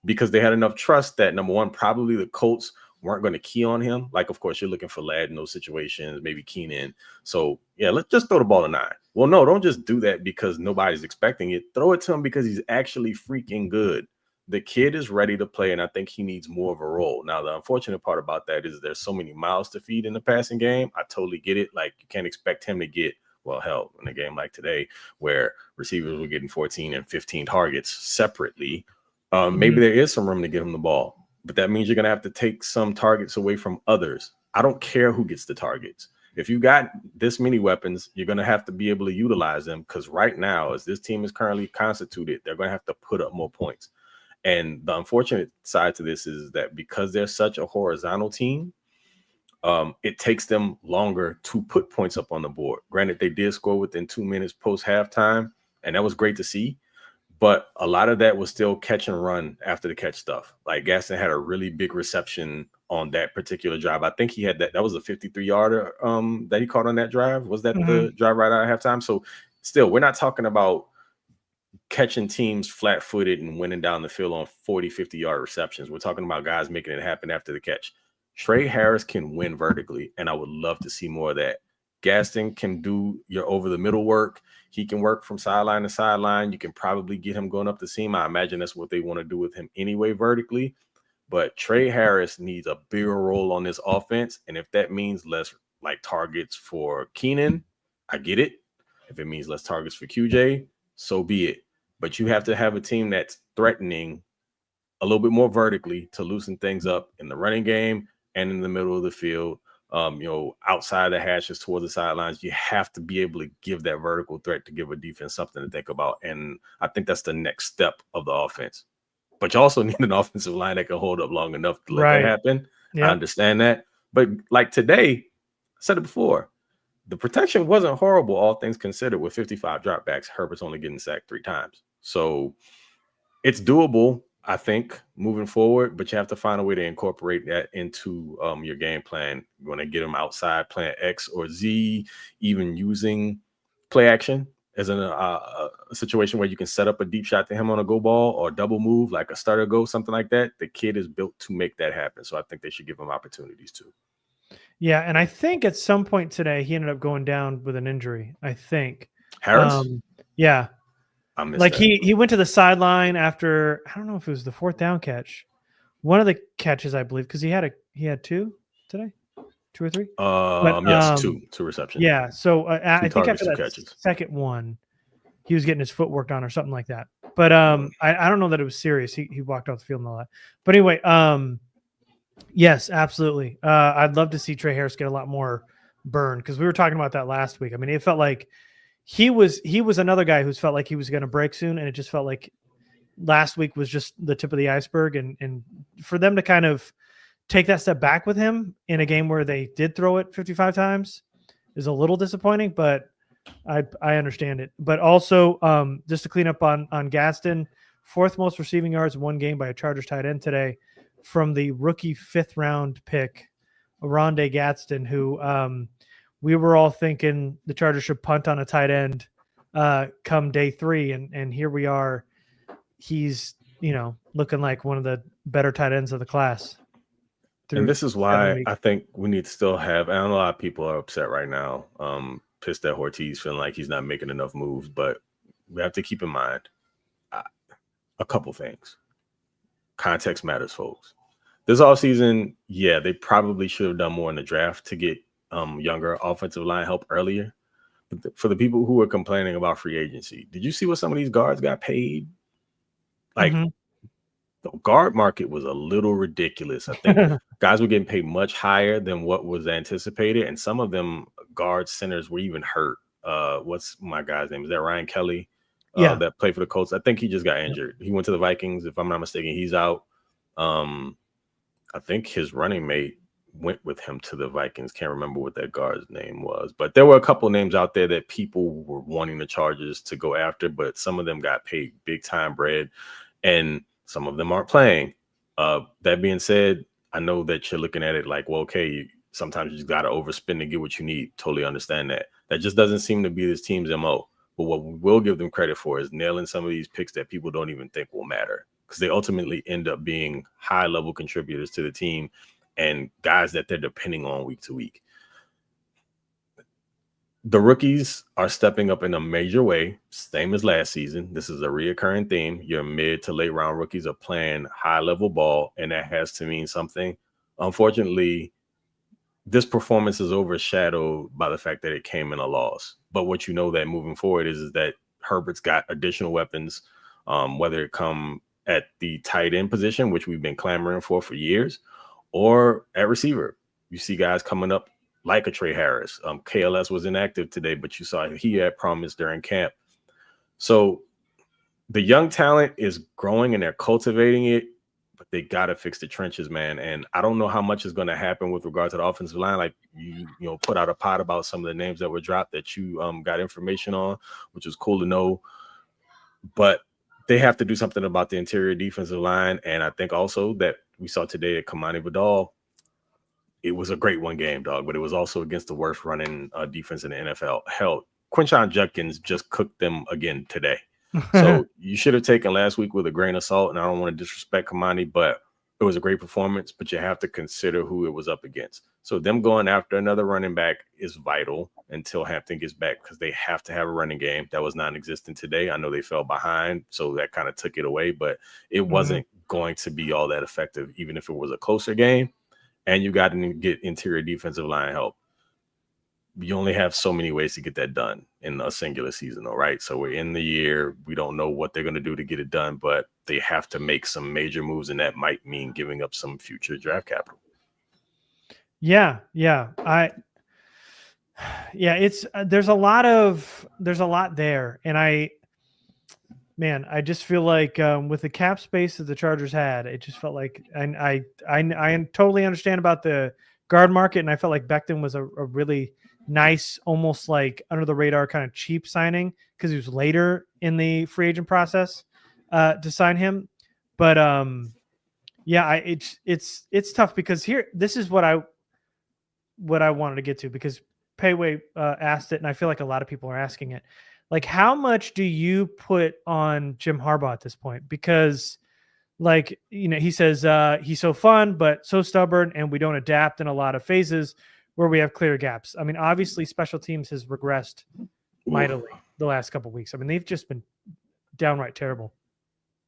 because they had enough trust that, number one, probably the Colts weren't going to key on him. Like, of course, you're looking for Ladd in those situations, maybe Keenan. So, yeah, let's just throw the ball to 9. Well, no, don't just do that because nobody's expecting it. Throw it to him because he's actually freaking good. The kid is ready to play, and I think he needs more of a role. Now, the unfortunate part about that is there's so many mouths to feed in the passing game. I totally get it. Like, you can't expect him to get, well, hell, in a game like today where receivers were getting 14 and 15 targets separately, maybe there is some room to get him the ball. But that means you're going to have to take some targets away from others. I don't care who gets the targets. If you got this many weapons, you're going to have to be able to utilize them because right now, as this team is currently constituted, they're going to have to put up more points. And the unfortunate side to this is that because they're such a horizontal team, it takes them longer to put points up on the board. Granted, they did score within 2 minutes post halftime, and that was great to see. But a lot of that was still catch and run after the catch stuff. Like Gaston had a really big reception on that particular drive. I think he had that was a 53-yarder that he caught on that drive. Was that the drive right out of halftime? So still, we're not talking about catching teams flat-footed and winning down the field on 40, 50-yard receptions. We're talking about guys making it happen after the catch. Trey Harris can win vertically, and I would love to see more of that. Gaston can do your over-the-middle work. He can work from sideline to sideline. You can probably get him going up the seam. I imagine that's what they want to do with him anyway vertically. But Trey Harris needs a bigger role on this offense, and if that means less like targets for Keenan, I get it. If it means less targets for QJ, so be it. But you have to have a team that's threatening a little bit more vertically to loosen things up in the running game and in the middle of the field. Outside the hashes towards the sidelines, you have to be able to give that vertical threat to give a defense something to think about. And I think that's the next step of the offense. But you also need an offensive line that can hold up long enough to let that happen. Yep. I understand that. But like today, I said it before, the protection wasn't horrible, all things considered, with 55 dropbacks. Herbert's only getting sacked 3 times. So it's doable, I think, moving forward, but you have to find a way to incorporate that into your game plan. You want to get them outside playing X or Z, even using play action as in a situation where you can set up a deep shot to him on a go ball or double move, like a starter go, something like that. The kid is built to make that happen. So I think they should give him opportunities too. Yeah, and I think at some point today, he ended up going down with an injury, I think. Harris? Yeah. I missed like that. he went to the sideline after, I don't know if it was the 4th down catch. One of the catches, I believe, because he had 2 today, 2 or 3. Yes, two receptions. Yeah, so I think after that catches. Second one, he was getting his foot worked on or something like that. But I don't know that it was serious. He walked off the field and all that. But anyway, yes, absolutely. I'd love to see Trey Harris get a lot more burn because we were talking about that last week. I mean, it felt like he was another guy who's felt like he was going to break soon, and it just felt like last week was just the tip of the iceberg. And for them to kind of take that step back with him in a game where they did throw it 55 times is a little disappointing, but I understand it. But also, just to clean up on Gaston, 4th most receiving yards in one game by a Chargers tight end today from the rookie 5th round pick, Rondé Gaston, who we were all thinking the Chargers should punt on a tight end come day 3. And here we are. He's, looking like one of the better tight ends of the class. And this is why I think we need to still have, and a lot of people are upset right now, pissed at Ortiz, feeling like he's not making enough moves, but we have to keep in mind a couple things. Context matters, folks. This offseason, yeah, they probably should have done more in the draft to get younger offensive line help earlier. But for the people who are complaining about free agency, did you see what some of these guards got paid? Like, the guard market was a little ridiculous. I think guys were getting paid much higher than what was anticipated, and some of them guard centers were even hurt. What's my guy's name? Is that Ryan Kelly? That played for the Colts. I think he just got injured. He went to the Vikings, if I'm not mistaken. He's out. I think his running mate went with him to the Vikings. Can't remember what that guard's name was, but there were a couple names out there that people were wanting the Chargers to go after, but some of them got paid big time bread, and some of them aren't playing. That being said, I know that you're looking at it like, well, okay, sometimes you just got to overspend to get what you need. Totally understand that. That just doesn't seem to be this team's MO. But what we will give them credit for is nailing some of these picks that people don't even think will matter, because they ultimately end up being high-level contributors to the team and guys that they're depending on week to week. The rookies are stepping up in a major way, same as last season. This is a reoccurring theme. Your mid to late round rookies are playing high level ball, and that has to mean something. Unfortunately, this performance is overshadowed by the fact that it came in a loss. But what you know that moving forward is that Herbert's got additional weapons, whether it come at the tight end position, which we've been clamoring for years, or at receiver. You see guys coming up like a Trey Harris. KLS was inactive today, but you saw he had promise during camp. So the young talent is growing and they're cultivating it, but they got to fix the trenches, man. And I don't know how much is going to happen with regard to the offensive line. Like you put out a pod about some of the names that were dropped that you got information on, which was cool to know. But they have to do something about the interior defensive line. And I think also that we saw today at Kamani Vidal, it was a great one game, dog, but it was also against the worst running defense in the NFL. Hell, Quinshon Judkins just cooked them again today. So you should have taken last week with a grain of salt, and I don't want to disrespect Kamani, but it was a great performance, but you have to consider who it was up against. So them going after another running back is vital until Hampton gets back, because they have to have a running game. That was non-existent today. I know they fell behind, so that kind of took it away, but it wasn't going to be all that effective, even if it was a closer game. And you got to get interior defensive line help. You only have so many ways to get that done in a singular season, though, right? So we're in the year. We don't know what they're going to do to get it done, but they have to make some major moves, and that might mean giving up some future draft capital. Yeah. It's there's a lot there, and I just feel like with the cap space that the Chargers had, it just felt like I totally understand about the guard market, and I felt like Becton was a really nice, almost like under the radar kind of cheap signing because he was later in the free agent process to sign him. But it's tough because this is what I wanted to get to, because Payway asked it, and I feel like a lot of people are asking it. Like, how much do you put on Jim Harbaugh at this point? Because, like, he says he's so fun, but so stubborn, and we don't adapt in a lot of phases where we have clear gaps. I mean, obviously, special teams has regressed mightily the last couple of weeks. I mean, they've just been downright terrible.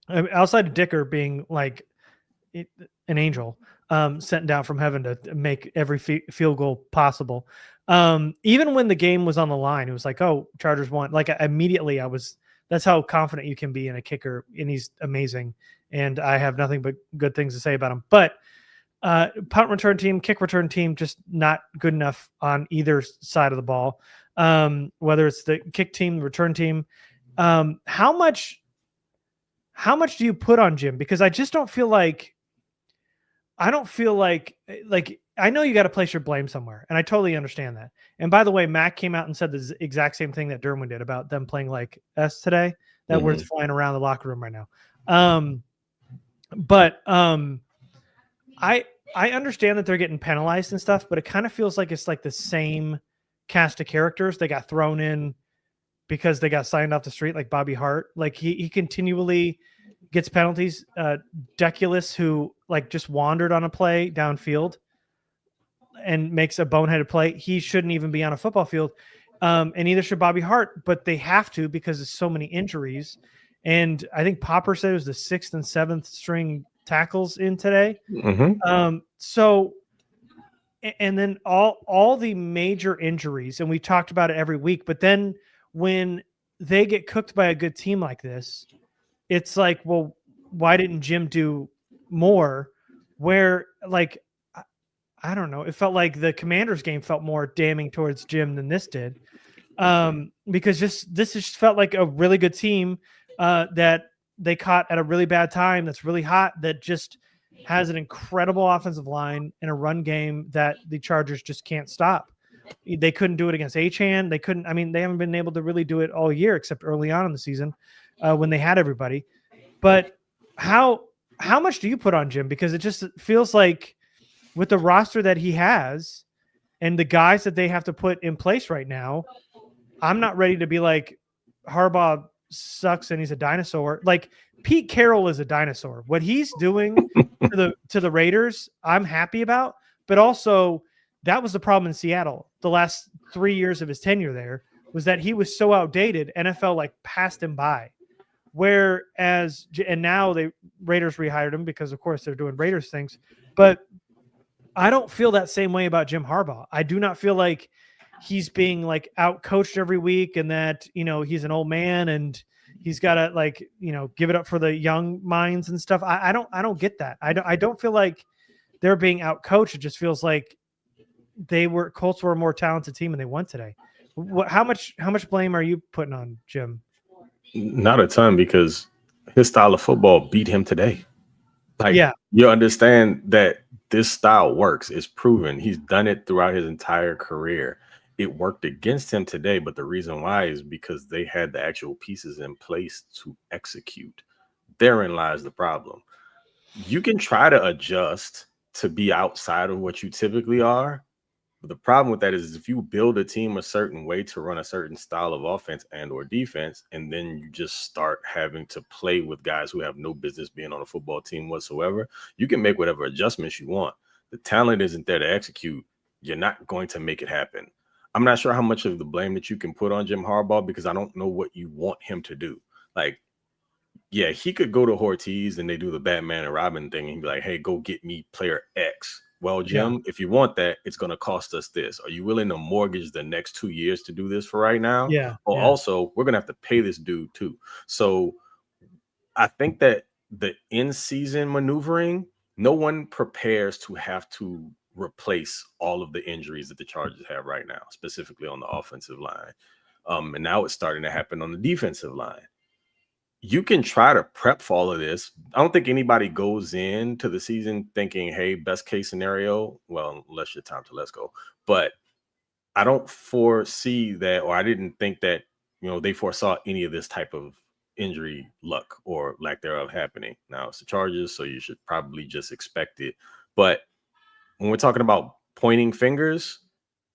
I mean, outside of Dicker being like an angel sent down from heaven to make every field goal possible. Even when the game was on the line, it was like, oh, Chargers won. Like, immediately that's how confident you can be in a kicker, and he's amazing. And I have nothing but good things to say about him. But punt return team, kick return team, just not good enough on either side of the ball. Whether it's the kick team, return team, how much do you put on Jim? Because I just don't feel like I don't feel like I know you got to place your blame somewhere, and I totally understand that. And by the way, Mac came out and said the exact same thing that Derwin did about them playing like us today. That word's flying around the locker room right now. But I understand that they're getting penalized and stuff, but it kind of feels like it's like the same cast of characters they got thrown in because they got signed off the street, like Bobby Hart. Like he continually gets penalties. Deculus, who like just wandered on a play downfield and makes a boneheaded play, he shouldn't even be on a football field. And neither should Bobby Hart, but they have to because there's so many injuries. And I think Popper said it was the 6th and 7th string tackles in today. So, and then all the major injuries, and we talked about it every week, but then when they get cooked by a good team like this, it's like, well, why didn't Jim do more? Where, like, I don't know. It felt like the Commanders game felt more damning towards Jim than this did. Because this just felt like a really good team that they caught at a really bad time. That's really hot. That just has an incredible offensive line and a run game that the Chargers just can't stop. They couldn't do it against Achane. They couldn't. I mean, they haven't been able to really do it all year, except early on in the season when they had everybody. But how much do you put on Jim? Because it just feels like with the roster that he has and the guys that they have to put in place right now, I'm not ready to be like Harbaugh sucks and he's a dinosaur. Like Pete Carroll is a dinosaur. What he's doing to the Raiders, I'm happy about, but also that was the problem in Seattle. The last 3 years of his tenure there was that he was so outdated. NFL like passed him by. Whereas, and now the Raiders rehired him because of course they're doing Raiders things, but I don't feel that same way about Jim Harbaugh. I do not feel like he's being like out coached every week and that, you know, he's an old man and he's got to like, you know, give it up for the young minds and stuff. I don't get that. I don't feel like they're being out coached. It just feels like Colts were a more talented team and they won today. How much blame are you putting on Jim? Not a ton, because his style of football beat him today. Like, yeah, you understand that this style works. It's proven. He's done it throughout his entire career. It worked against him today, but the reason why is because they had the actual pieces in place to execute. Therein lies the problem. You can try to adjust to be outside of what you typically are, but the problem with that is if you build a team a certain way to run a certain style of offense and or defense, and then you just start having to play with guys who have no business being on a football team whatsoever, you can make whatever adjustments you want. The talent isn't there to execute. You're not going to make it happen. I'm not sure how much of the blame that you can put on Jim Harbaugh, because I don't know what you want him to do. Like, yeah, he could go to Ortiz and they do the Batman and Robin thing and be like, hey, go get me player X. Well, Jim, if you want that, it's going to cost us this. Are you willing to mortgage the next 2 years to do this for right now? Yeah. Or also, we're going to have to pay this dude too. So I think that the in-season maneuvering, no one prepares to have to replace all of the injuries that the Chargers have right now, specifically on the offensive line. And now it's starting to happen on the defensive line. You can try to prep for all of this. I don't think anybody goes into the season thinking, hey, best case scenario, well, unless you're Tom Telesco, but I don't foresee that, or I didn't think that, you know, they foresaw any of this type of injury luck or lack thereof happening. Now it's the Chargers, so you should probably just expect it. But when we're talking about pointing fingers,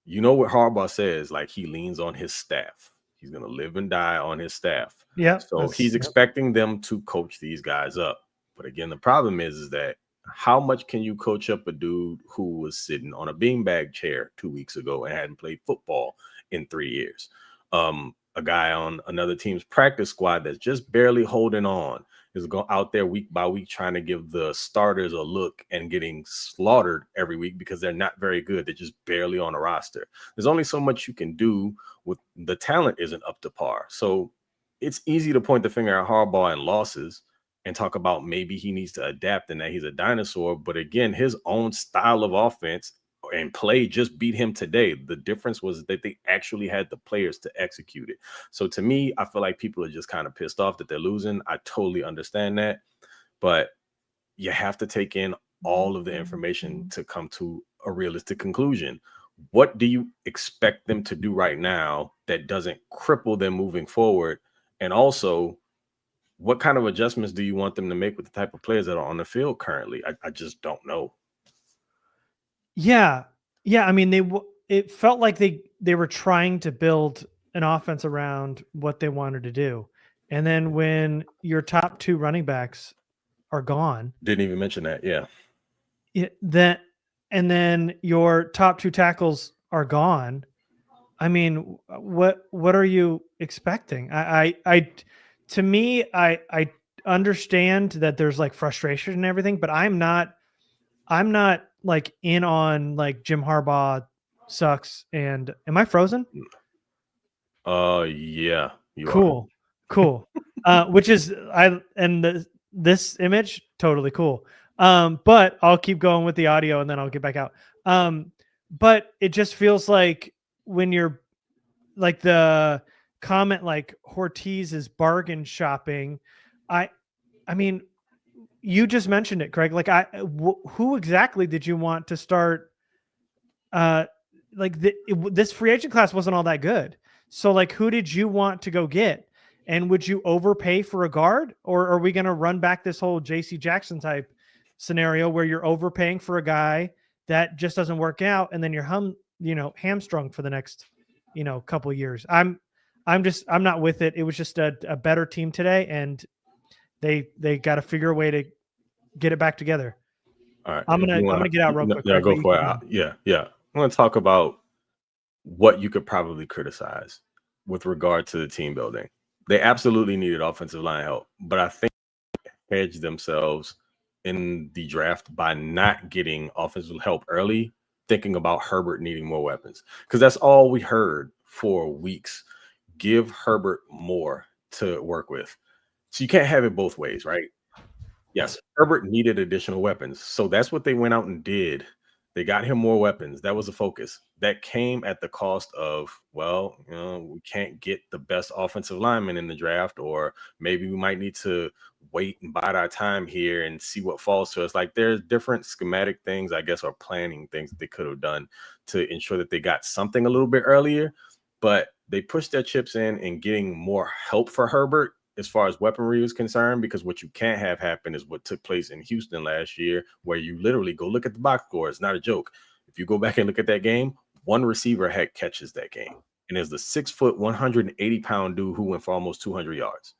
you know what Harbaugh says, like he leans on his staff. He's going to live and die on his staff. Yeah. So he's expecting them to coach these guys up. But again, the problem is that how much can you coach up a dude who was sitting on a beanbag chair 2 weeks ago and hadn't played football in 3 years? A guy on another team's practice squad that's just barely holding on is going out there week by week trying to give the starters a look and getting slaughtered every week because they're not very good. They're just barely on a roster. There's only so much you can do with the talent isn't up to par. So it's easy to point the finger at Harbaugh and losses and talk about maybe he needs to adapt and that he's a dinosaur. But again, his own style of offense and play just beat him today. The difference was that they actually had the players to execute it. So to me, I feel like people are just kind of pissed off that they're losing. I totally understand that, but you have to take in all of the information to come to a realistic conclusion. What do you expect them to do right now that doesn't cripple them moving forward? And also, what kind of adjustments do you want them to make with the type of players that are on the field currently? I just don't know. Yeah. Yeah. I mean, it felt like they were trying to build an offense around what they wanted to do. And then when your top 2 running backs are gone, Didn't even mention that. Yeah. and then your top 2 tackles are gone. I mean, what are you expecting? To me, I understand that there's like frustration and everything, but I'm not like in on like Jim Harbaugh sucks. And am I frozen? Yeah, you Cool. Which is this image totally cool. But I'll keep going with the audio and then I'll get back out. But it just feels like when you're like the comment like Ortiz is bargain shopping. I mean, you just mentioned it, Craig. Like who exactly did you want to start? This free agent class wasn't all that good. So like, who did you want to go get? And would you overpay for a guard, or are we going to run back this whole JC Jackson type scenario where you're overpaying for a guy that just doesn't work out, and then you're hamstrung for the next, couple of years? I'm not with it. It was just a better team today, and they got to figure a way to get it back together. All right. I'm gonna get out real quick. Yeah, go for it. Yeah. I'm going to talk about what you could probably criticize with regard to the team building. They absolutely needed offensive line help, but I think they hedged themselves in the draft by not getting offensive help early, thinking about Herbert needing more weapons, because that's all we heard for weeks. Give Herbert more to work with. So you can't have it both ways, right? Yes, Herbert needed additional weapons. So that's what they went out and did. They got him more weapons. That was the focus. That came at the cost of, we can't get the best offensive lineman in the draft, or maybe we might need to wait and bide our time here and see what falls to us. Like, there's different schematic things, I guess, or planning things that they could have done to ensure that they got something a little bit earlier. But they pushed their chips in getting more help for Herbert as far as weaponry is concerned, because what you can't have happen is what took place in Houston last year, where you literally go look at the box score. It's not a joke. If you go back and look at that game, one receiver had catches that game, and there's the 6 foot, 180-pound dude who went for almost 200 yards.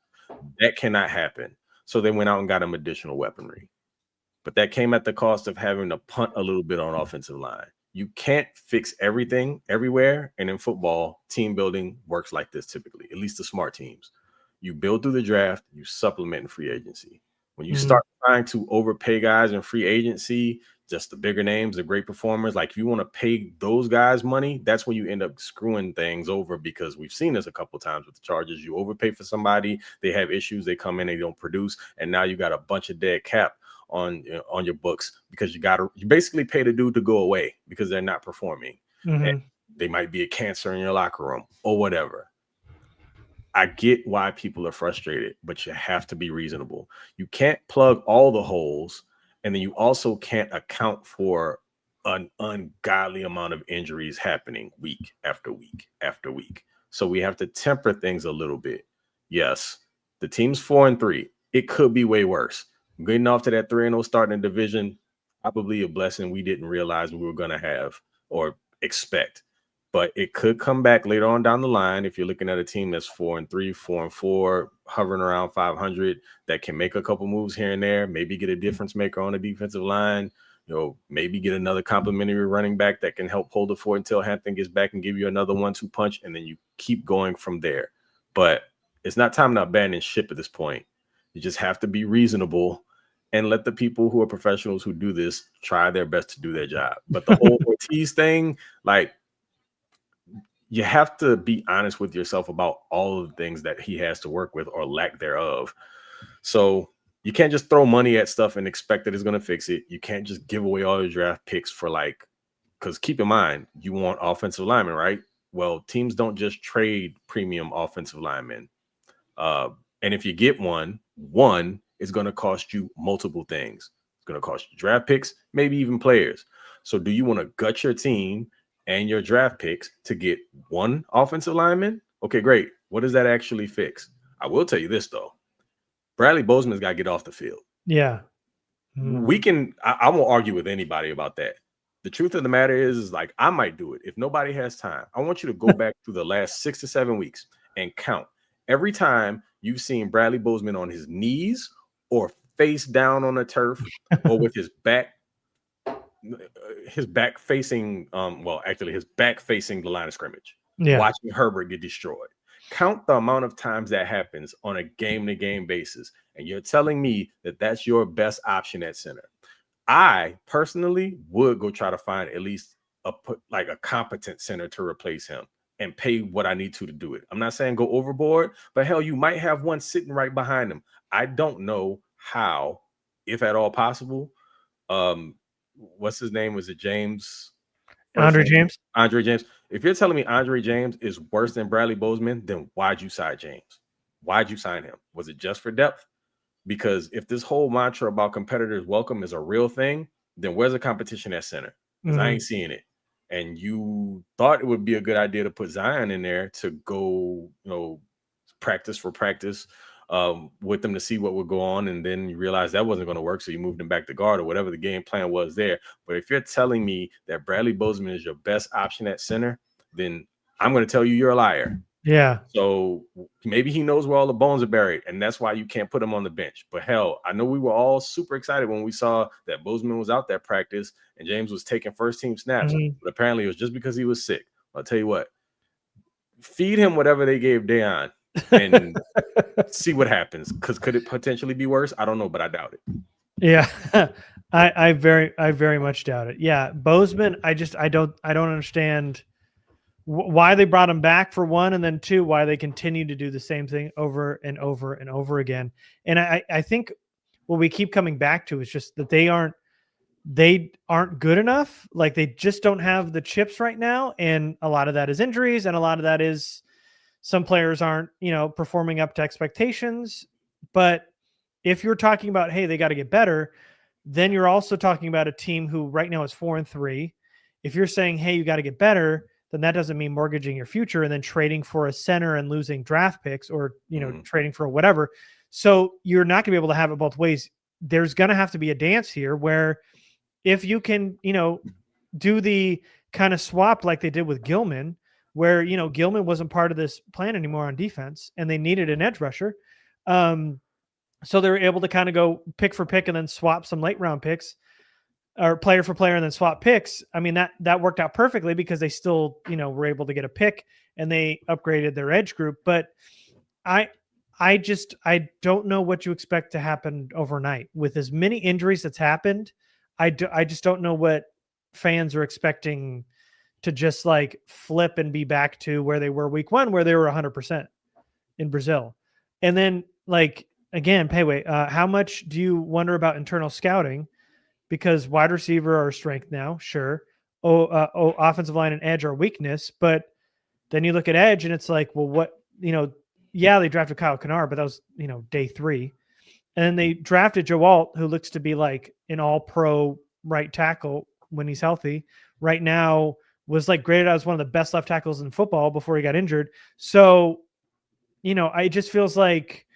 That cannot happen. So they went out and got him additional weaponry, but that came at the cost of having to punt a little bit on offensive line. You can't fix everything everywhere, and in football, team building works like this typically, at least the smart teams. You build through the draft, you supplement in free agency. When you start trying to overpay guys in free agency, just the bigger names, the great performers, like if you want to pay those guys money, that's when you end up screwing things over, because we've seen this a couple of times with the Chargers. You overpay for somebody, they have issues, they come in, they don't produce, and now you got a bunch of dead cap on your books because you basically pay the dude to go away because they're not performing. And they might be a cancer in your locker room or whatever. I get why people are frustrated, but you have to be reasonable. You can't plug all the holes, and then you also can't account for an ungodly amount of injuries happening week after week after week. So we have to temper things a little bit. Yes, the team's 4-3. It could be way worse. Getting off to that 3-0 starting the division, probably a blessing we didn't realize we were going to have or expect. But it could come back later on down the line if you're looking at a team that's 4-3, 4-4, hovering around 500, that can make a couple moves here and there, maybe get a difference maker on the defensive line, maybe get another complimentary running back that can help hold the fort until Hampton gets back and give you another 1-2 punch, and then you keep going from there. But it's not time to abandon ship at this point. You just have to be reasonable and let the people who are professionals who do this try their best to do their job. But the whole Ortiz thing, like, you have to be honest with yourself about all of the things that he has to work with or lack thereof. So you can't just throw money at stuff and expect that it's going to fix it. You can't just give away all your draft picks for because keep in mind, you want offensive linemen, right? Well, teams don't just trade premium offensive linemen. And if you get one is going to cost you multiple things. It's going to cost you draft picks, maybe even players. So do you want to gut your team and your draft picks to get one offensive lineman? Okay, great. What does that actually fix? I will tell you this, though. Bradley Bozeman's got to get off the field. Yeah. I won't argue with anybody about that. The truth of the matter is like, I might do it. If nobody has time, I want you to go back through the last 6 to 7 weeks and count every time you've seen Bradley Bozeman on his knees or face down on the turf or with his back facing, his back facing the line of scrimmage, watching Herbert get destroyed. Count the amount of times that happens on a game-to-game basis, and you're telling me that that's your best option at center. I personally would go try to find at least a competent center to replace him and pay what I need to do it. I'm not saying go overboard, but hell, you might have one sitting right behind him. I don't know how, if at all possible. What's his name? Was it James? Andre James? Andre James. If you're telling me Andre James is worse than Bradley Bozeman, then why'd you sign James? Why'd you sign him? Was it just for depth? Because if this whole mantra about competitors welcome is a real thing, then where's the competition at center? Because I ain't seeing it. And you thought it would be a good idea to put Zion in there to go, practice for practice with them to see what would go on. And then you realize that wasn't going to work. So you moved him back to guard or whatever the game plan was there. But if you're telling me that Bradley Bozeman is your best option at center, then I'm going to tell you you're a liar. Yeah. So maybe he knows where all the bones are buried, and that's why you can't put him on the bench. But hell, I know we were all super excited when we saw that Bozeman was out that practice and James was taking first team snaps. But apparently it was just because he was sick. I'll tell you what, feed him whatever they gave Deion and see what happens. Because could it potentially be worse? I don't know, but I doubt it. Yeah, I very much doubt it. Yeah, Bozeman, I don't understand why they brought him back, for one, and then two, why they continue to do the same thing over and over and over again. And I think what we keep coming back to is just that they aren't good enough. Like, they just don't have the chips right now. And a lot of that is injuries. And a lot of that is some players aren't, performing up to expectations. But if you're talking about, hey, they got to get better, then you're also talking about a team who right now is 4-3. If you're saying, hey, you got to get better, then that doesn't mean mortgaging your future and then trading for a center and losing draft picks or, trading for whatever. So you're not going to be able to have it both ways. There's going to have to be a dance here where if you can, do the kind of swap like they did with Gilman, where, Gilman wasn't part of this plan anymore on defense and they needed an edge rusher. So they were able to kind of go pick for pick and then swap some late round picks, or player for player and then swap picks. I mean, that worked out perfectly because they still, were able to get a pick and they upgraded their edge group. But I don't know what you expect to happen overnight with as many injuries that's happened. I just don't know what fans are expecting to just like flip and be back to where they were week one, where they were 100% in Brazil. And then again, Payway, how much do you wonder about internal scouting? Because wide receiver are a strength now, sure. Offensive line and edge are weakness, but then you look at edge and it's like, well, what, they drafted Kyle Kennard, but that was, day 3. And then they drafted Joe Alt, who looks to be like an all-pro right tackle when he's healthy. Right now was graded as one of the best left tackles in football before he got injured. So, it just feels like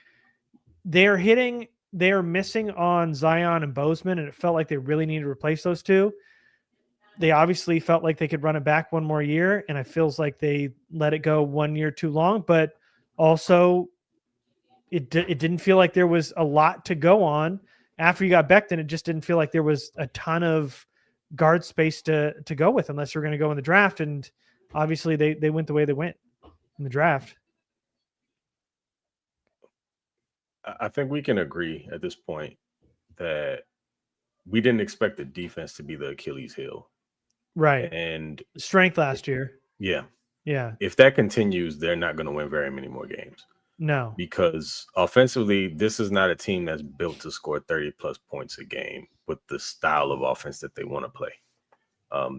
they're missing on Zion and Bozeman, and it felt like they really needed to replace those two. They obviously felt like they could run it back one more year, and it feels like they let it go 1 year too long. But also, it didn't feel like there was a lot to go on after you got Becton. It just didn't feel like there was a ton of guard space to go with, unless you're going to go in the draft. And obviously, they went the way they went in the draft. I think we can agree at this point that we didn't expect the defense to be the Achilles heel. Right. And strength last year. Yeah. Yeah. If that continues, they're not going to win very many more games. No. Because offensively, this is not a team that's built to score 30 plus points a game with the style of offense that they want to play.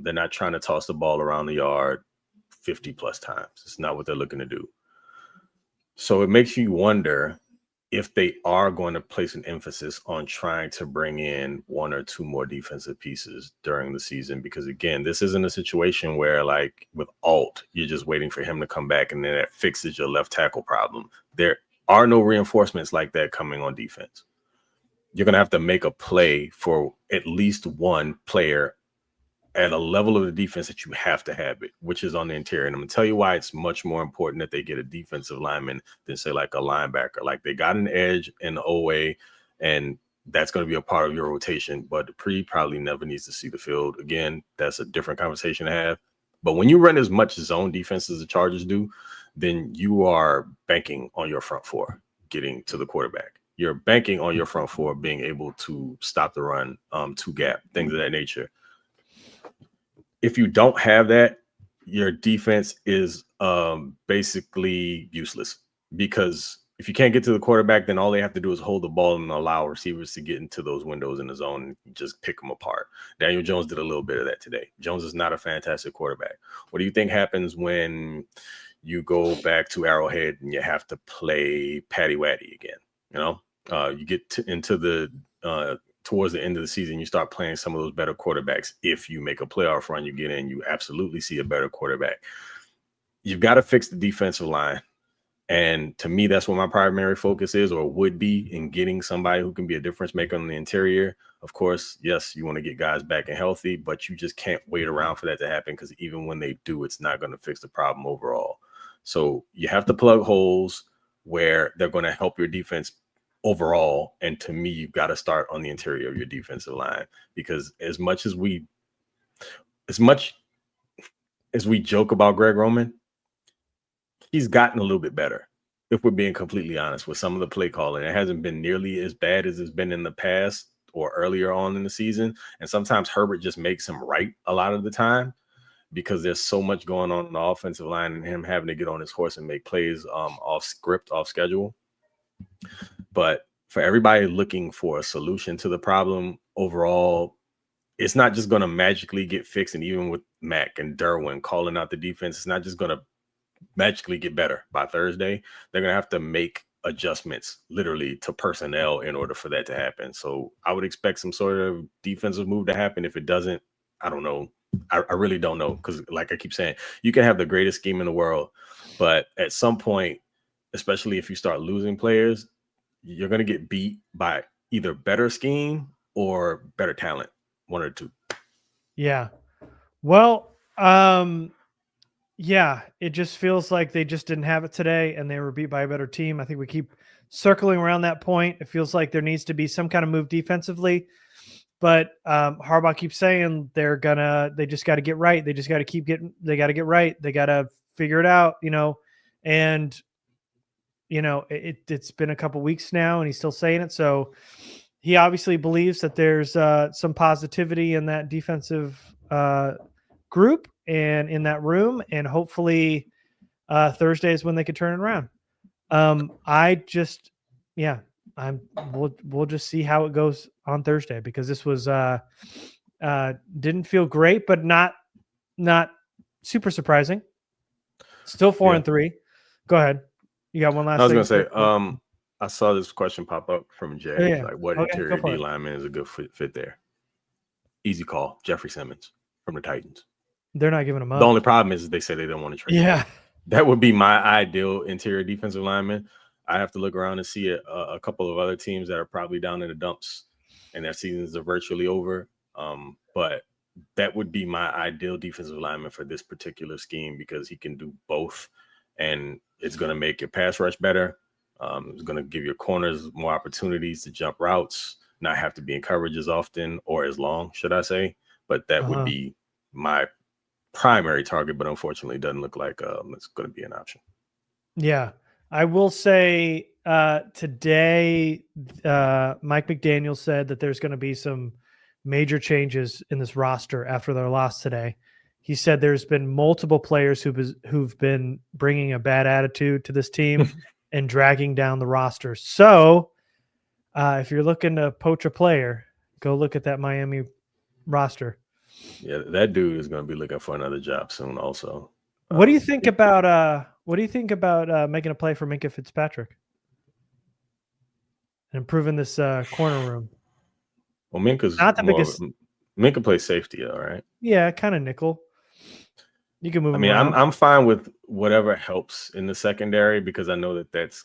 They're not trying to toss the ball around the yard 50 plus times. It's not what they're looking to do. So it makes you wonder, if they are going to place an emphasis on trying to bring in 1 or 2 more defensive pieces during the season, because again, this isn't a situation where like with Alt, you're just waiting for him to come back and then that fixes your left tackle problem. There are no reinforcements like that coming on defense. You're going to have to make a play for at least one player at a level of the defense that you have to have it, which is on the interior. And I'm going to tell you why it's much more important that they get a defensive lineman than say like a linebacker. Like they got an edge in the OA, and that's going to be a part of your rotation, but Dupree probably never needs to see the field again. That's a different conversation to have. But when you run as much zone defense as the Chargers do, then you are banking on your front four getting to the quarterback. You're banking on your front four being able to stop the run, two gap, things of that nature. If you don't have that, your defense is basically useless, because if you can't get to the quarterback, then all they have to do is hold the ball and allow receivers to get into those windows in the zone and just pick them apart. Daniel Jones did a little bit of that today. Jones is not a fantastic quarterback. What do you think happens when you go back to Arrowhead and you have to play Patty Waddy again? You know, you get into the towards the end of the season, you start playing some of those better quarterbacks. If you make a playoff run, you get in, you absolutely see a better quarterback. You've got to fix the defensive line. And to me, that's what my primary focus is, or would be, in getting somebody who can be a difference maker on the interior. Of course, yes, you want to get guys back and healthy, but you just can't wait around for that to happen, because even when they do, it's not going to fix the problem overall. So you have to plug holes where they're going to help your defense overall. And to me, you've got to start on the interior of your defensive line, because as much as we joke about Greg Roman, he's gotten a little bit better, if we're being completely honest, with some of the play calling. It hasn't been nearly as bad as it's been in the past or earlier on in the season. And sometimes Herbert just makes him right a lot of the time, because there's so much going on the offensive line and him having to get on his horse and make plays off script, off schedule. But for everybody looking for a solution to the problem overall, it's not just going to magically get fixed. And even with Mac and Derwin calling out the defense, it's not just going to magically get better by Thursday. They're going to have to make adjustments literally to personnel in order for that to happen. So I would expect some sort of defensive move to happen. If it doesn't, I don't know. I really don't know, because like I keep saying, you can have the greatest scheme in the world, but at some point, especially if you start losing players, you're going to get beat by either better scheme or better talent, one or two. Yeah. Well, yeah, it just feels like they just didn't have it today and they were beat by a better team. I think we keep circling around that point. It feels like there needs to be some kind of move defensively, but Harbaugh keeps saying they just got to get right. They just got to they got to get right. They got to figure it out, and it's been a couple weeks now and he's still saying it. So he obviously believes that there's some positivity in that defensive group and in that room. And hopefully Thursday is when they could turn it around. We'll just see how it goes on Thursday, because this was didn't feel great, but not super surprising. Still 4-3. Go ahead. You got one last thing? I was going to say, I saw this question pop up from Jay. Yeah. Like, what interior D lineman is a good fit there? Easy call. Jeffrey Simmons from the Titans. They're not giving him up. The only problem is they say they don't want to trade. Yeah. That would be my ideal interior defensive lineman. I have to look around and see a couple of other teams that are probably down in the dumps and their seasons are virtually over. But that would be my ideal defensive lineman for this particular scheme, because he can do both. And it's going to make your pass rush better. It's going to give your corners more opportunities to jump routes, not have to be in coverage as often or as long, should I say. But that would be my primary target, but unfortunately it doesn't look like it's going to be an option. Yeah. I will say today, Mike McDaniel said that there's going to be some major changes in this roster after their loss today. He said there's been multiple players who've been bringing a bad attitude to this team and dragging down the roster. So if you're looking to poach a player, go look at that Miami roster. Yeah, that dude is going to be looking for another job soon also. What do you think about making a play for Minkah Fitzpatrick? and improving this corner room. Well, Minka's Not the more. biggest. Minka plays safety, all right. Yeah, kind of nickel. You can move I him mean, around. I'm fine with whatever helps in the secondary because I know that that's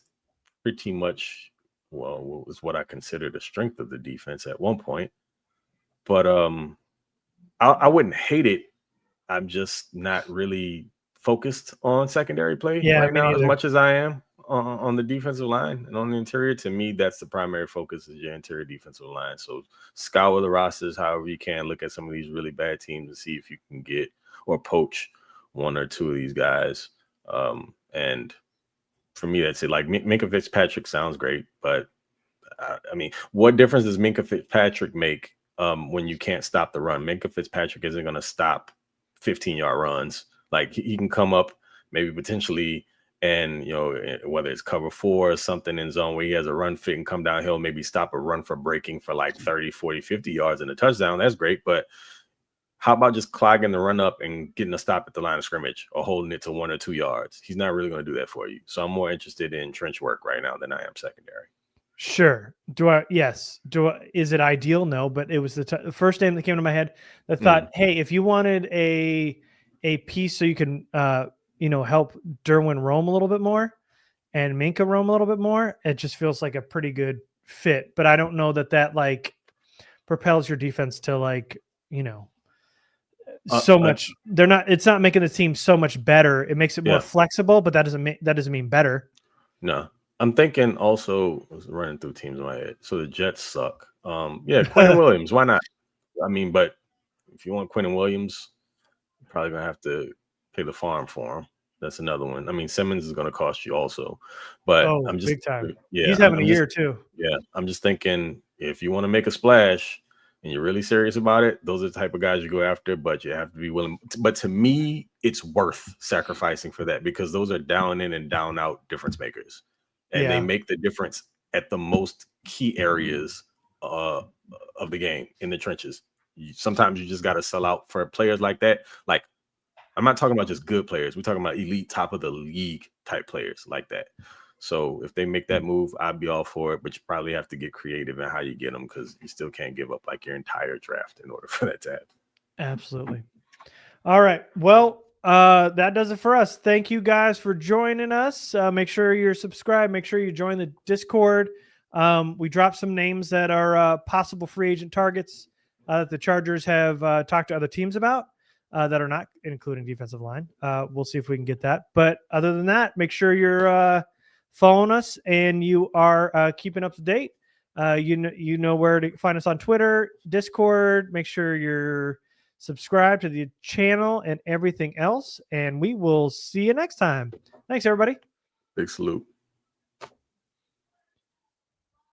pretty much was what I consider the strength of the defense at one point. But I wouldn't hate it. I'm just not really focused on secondary play Yeah, right me now as neither. much as I am on the defensive line and on the interior. To me, that's the primary focus is your interior defensive line. So scour the rosters however you can. Look at some of these really bad teams and see if you can get or poach one or two of these guys. And for me, that's it. Like Minka Fitzpatrick sounds great, but I mean, what difference does Minka Fitzpatrick make when you can't stop the run? Minka Fitzpatrick isn't going to stop 15-yard runs. Like he can come up maybe potentially and, whether it's cover 4 or something in zone where he has a run fit and come downhill, maybe stop a run for breaking for like 30, 40, 50 yards and a touchdown. That's great. But how about just clogging the run up and getting a stop at the line of scrimmage or holding it to 1 or 2 yards? He's not really going to do that for you. So I'm more interested in trench work right now than I am secondary. Sure. Yes. Is it ideal? No, but it was the first name that came to my head. I thought, hey, if you wanted a piece so you can, help Derwin roam a little bit more and Minka roam a little bit more, it just feels like a pretty good fit. But I don't know that like propels your defense to so much. It's not making the team so much better. It makes it more flexible, but that doesn't mean better. No. I'm thinking also running through teams in my head. So the Jets suck. Quentin Williams, why not? I mean, but if you want Quentin Williams, you're probably gonna have to pay the farm for him. That's another one. I mean, Simmons is gonna cost you also. But I'm just big time. Yeah, he's having a year too. Yeah, I'm just thinking if you want to make a splash and you're really serious about it, those are the type of guys you go after, but you have to be willing. But to me, it's worth sacrificing for that because those are down in and down out difference makers. And they make the difference at the most key areas of the game in the trenches. Sometimes you just got to sell out for players like that. Like, I'm not talking about just good players. We're talking about elite, top of the league type players like that. So if they make that move, I'd be all for it. But you probably have to get creative in how you get them because you still can't give up like your entire draft in order for that to happen. Absolutely. All right. Well, that does it for us. Thank you guys for joining us. Make sure you're subscribed. Make sure you join the Discord. We dropped some names that are possible free agent targets that the Chargers have talked to other teams about that are not including defensive line. We'll see if we can get that. But other than that, make sure you're following us and you are keeping up to date. You know where to find us on Twitter, Discord. Make sure you're subscribe to the channel and everything else, and we will see you next time. Thanks, everybody. Big salute.